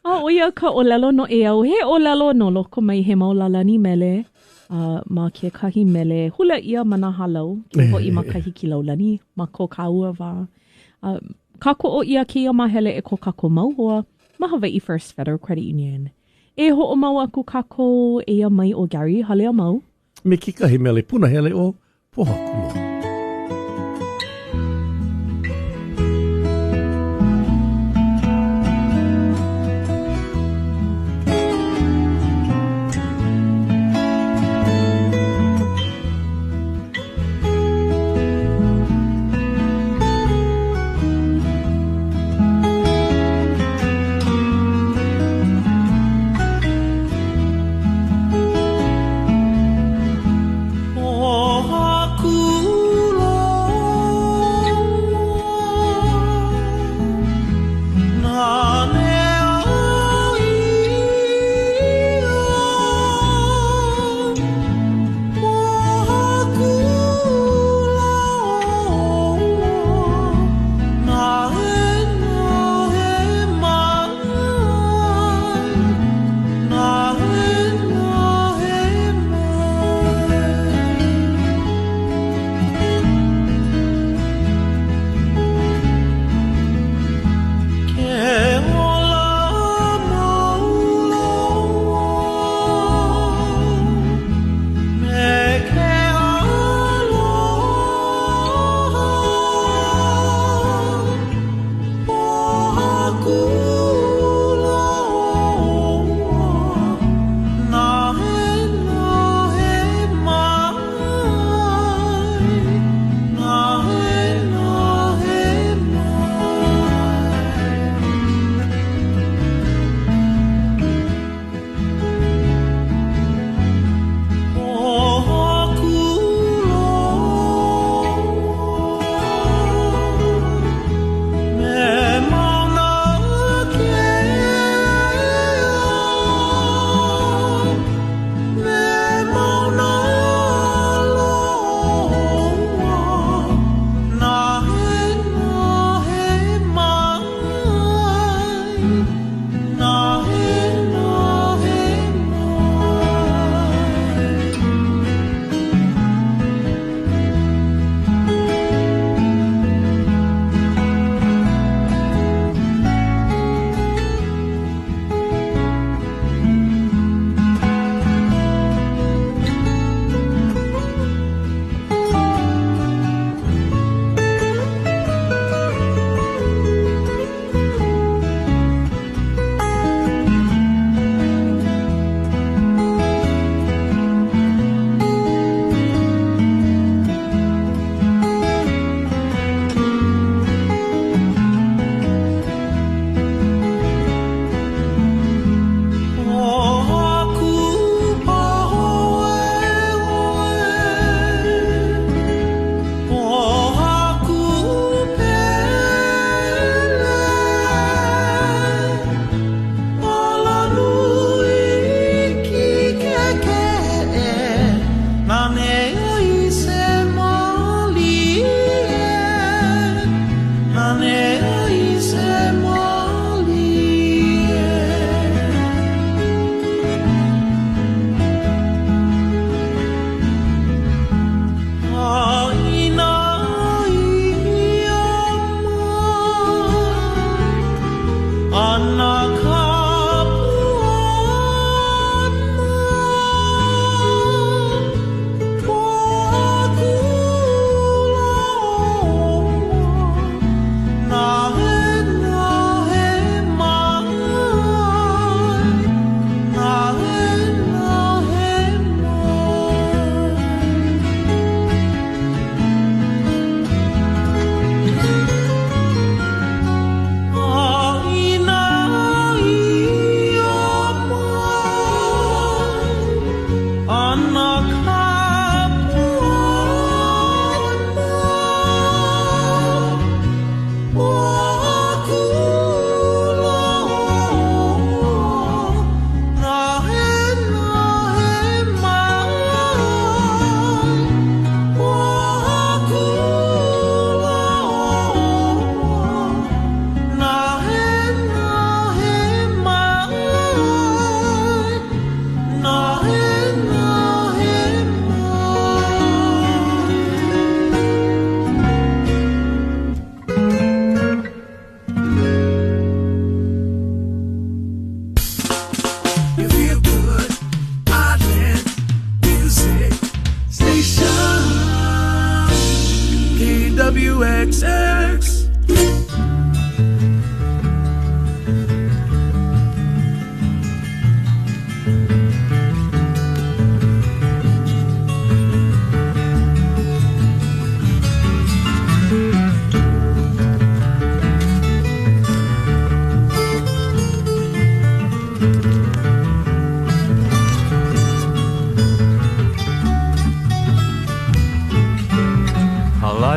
Speaker 11: Oia ka olelo no e au. He olelo no loko mai he maulalani mele. Ma ke kahi mele. Hula ia mana halau. Ke ho i makahi ki laulani. Ma ko kaua wa. Kako o ia ke ia mahele e ko kako mauhoa. Ma Hawaii First Federal Credit Union. E ho o mau aku kako e ia mai o Gary. Hale a mau.
Speaker 3: Me ki kahi mele puna hele o Pohakulo.
Speaker 5: Pohakulo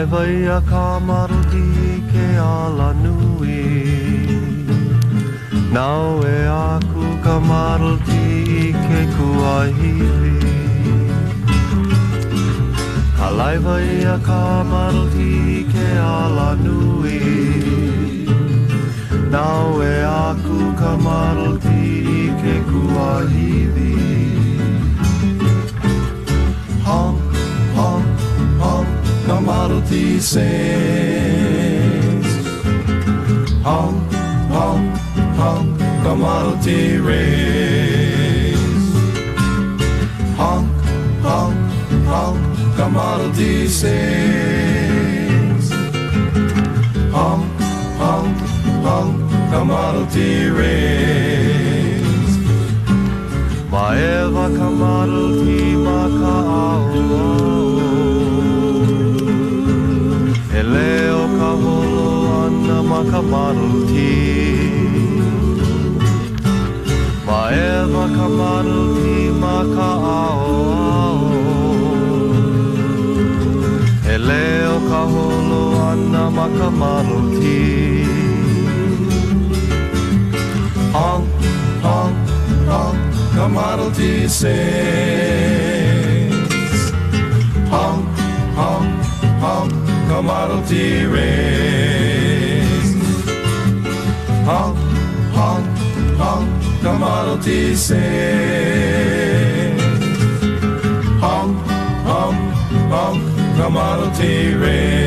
Speaker 4: laiva ia ka maruti ke ala nui Nau e aku ka maruti ke kuahiwi Ka laiva ia ka maruti ke ala nui Nau e aku ka maruti ke kuahiwi Honk, honk, honk, ka maruti sings Honk, honk, honk, ka maruti rings Honk, honk, honk, ka maruti sings Honk, honk, honk, ka maruti rings Maeva ka maruti ma ka ao E leo ka holo ana ma ka maruti Maeva ka maruti ma ka ao E leo ka holo ana ma ka maruti Honk, honk, honk, ka maruti sings Honk, honk, honk, ka maruti rings Honk, honk, honk, ka maruti sings Honk, honk, honk, ka maruti rings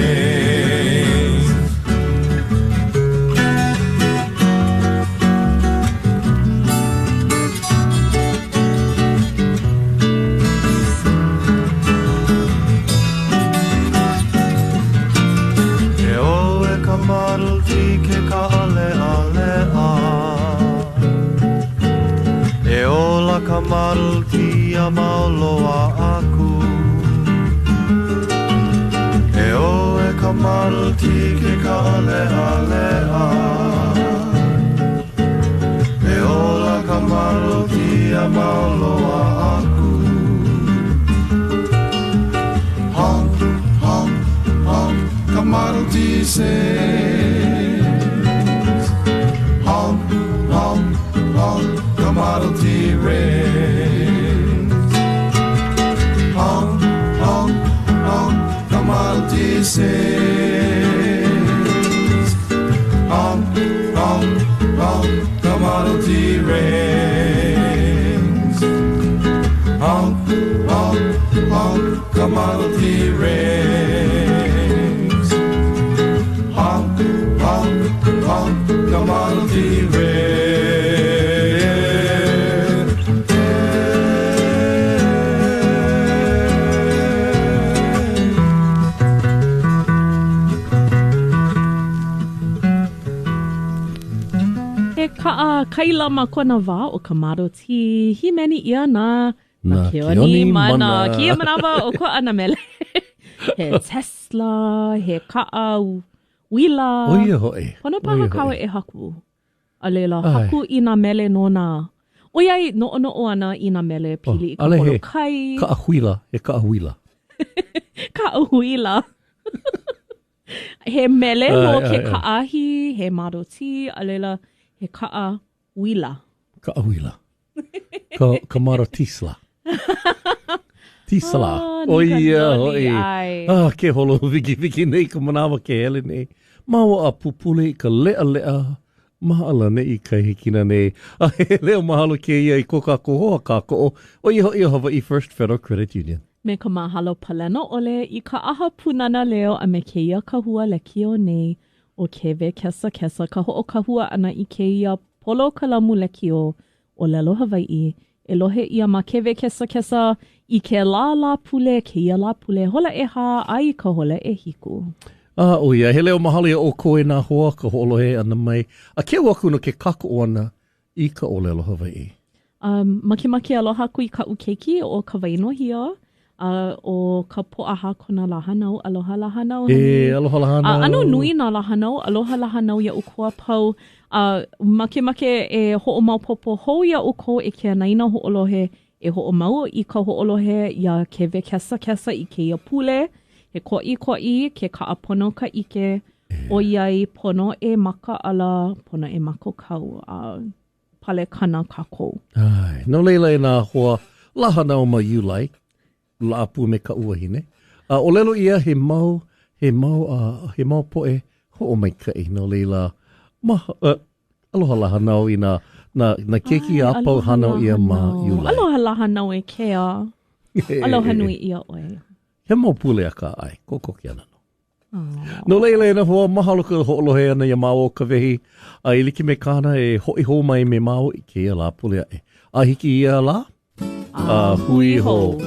Speaker 4: Maruti ke ka ale ale a E ola ka maruti a mauloa aku E oe ka maruti ke ka ale ale a E ola ka maruti a mauloa aku Honk, honk, honk, ka maruti sings Honk, honk, honk, ka maruti rings Honk, honk, honk, ka maruti sings Honk, honk, honk, ka maruti rings Honk, honk, honk, ka maruti rings Honk, honk, honk, ka maruti
Speaker 2: He kaa kaila ma kona wā o ka maruti himeni ia na keoni mana kia manawa o ko ana mele. He Tesla, he kaa wila.
Speaker 3: Oia hoi.
Speaker 2: Pono paha kawa e haku. A leila, haku i nā mele no nā. Oiai no ana i nā mele pili i ka polo kai.
Speaker 3: Ka ahuila, he ka ahuila.
Speaker 2: Ka ahuila. He mele no ke kaahi, he maruti, a leila, he kaa wila.
Speaker 3: Ka ahuila. Ka marutisla. Tisla. Oia hoi. Ke holo wiki nei ka manawa ke hele nei. Maua a pupule i ka lea. Mahala ne i kai hikina nei. He leo mahalo ke ia i koka kohoa kāko. Oia hoi Hawaii First Federal Credit Union.
Speaker 2: Me ka mahalo palena ole i ka aha punana leo a me ke ia kahua le kio nei o kewe kesa ka ho'o kahua ana i ke ia polo kalamu le kio o lelo Hawaii. E lohe ia ma kewe kesa i ke la pule, ke ia la pule, hola e ha ai ka hola e hiku.
Speaker 3: Oia, he leo mahalo ia o koe nā hoa ka ho'olohe ana mai. A ke waku no ke kako ana i ka o lelo Hawaii.
Speaker 2: Maki aloha kui ka ukeiki o ka wainohia. O ka po'aha kona lahanau, aloha lahanau.
Speaker 3: Aloha lahanau.
Speaker 2: Ano nui nā lahanau, aloha lahanau ia ukua pau. Make e ho'omaupopo hou ia uko e ke naina ho'olohe e ho'omau i ka ho'olohe ia kewe kesa i ke ia pule. He koi ke kaapono ka ike o iai pono e maka ala, pono e mako kau a pale kana kako.
Speaker 3: Ai, no leila e nā hoa lahana o ma iulai, la apu me ka uahine. O lelo ia he mau poe ho o mai kai no leila. Aloha lahana o i na keki a pau hana o ia ma iulai.
Speaker 2: Aloha lahana o e kea. Aloha nui ia oe.
Speaker 3: He mau pule a ka ai, koko ki ana no. No leila e na hoa mahalo ka ho'olohe ana ia mau o ka vehi. A iliki me kāna e hoi ho mai me mau i ke ia la pule a e. A hiki ia la? Hui ho.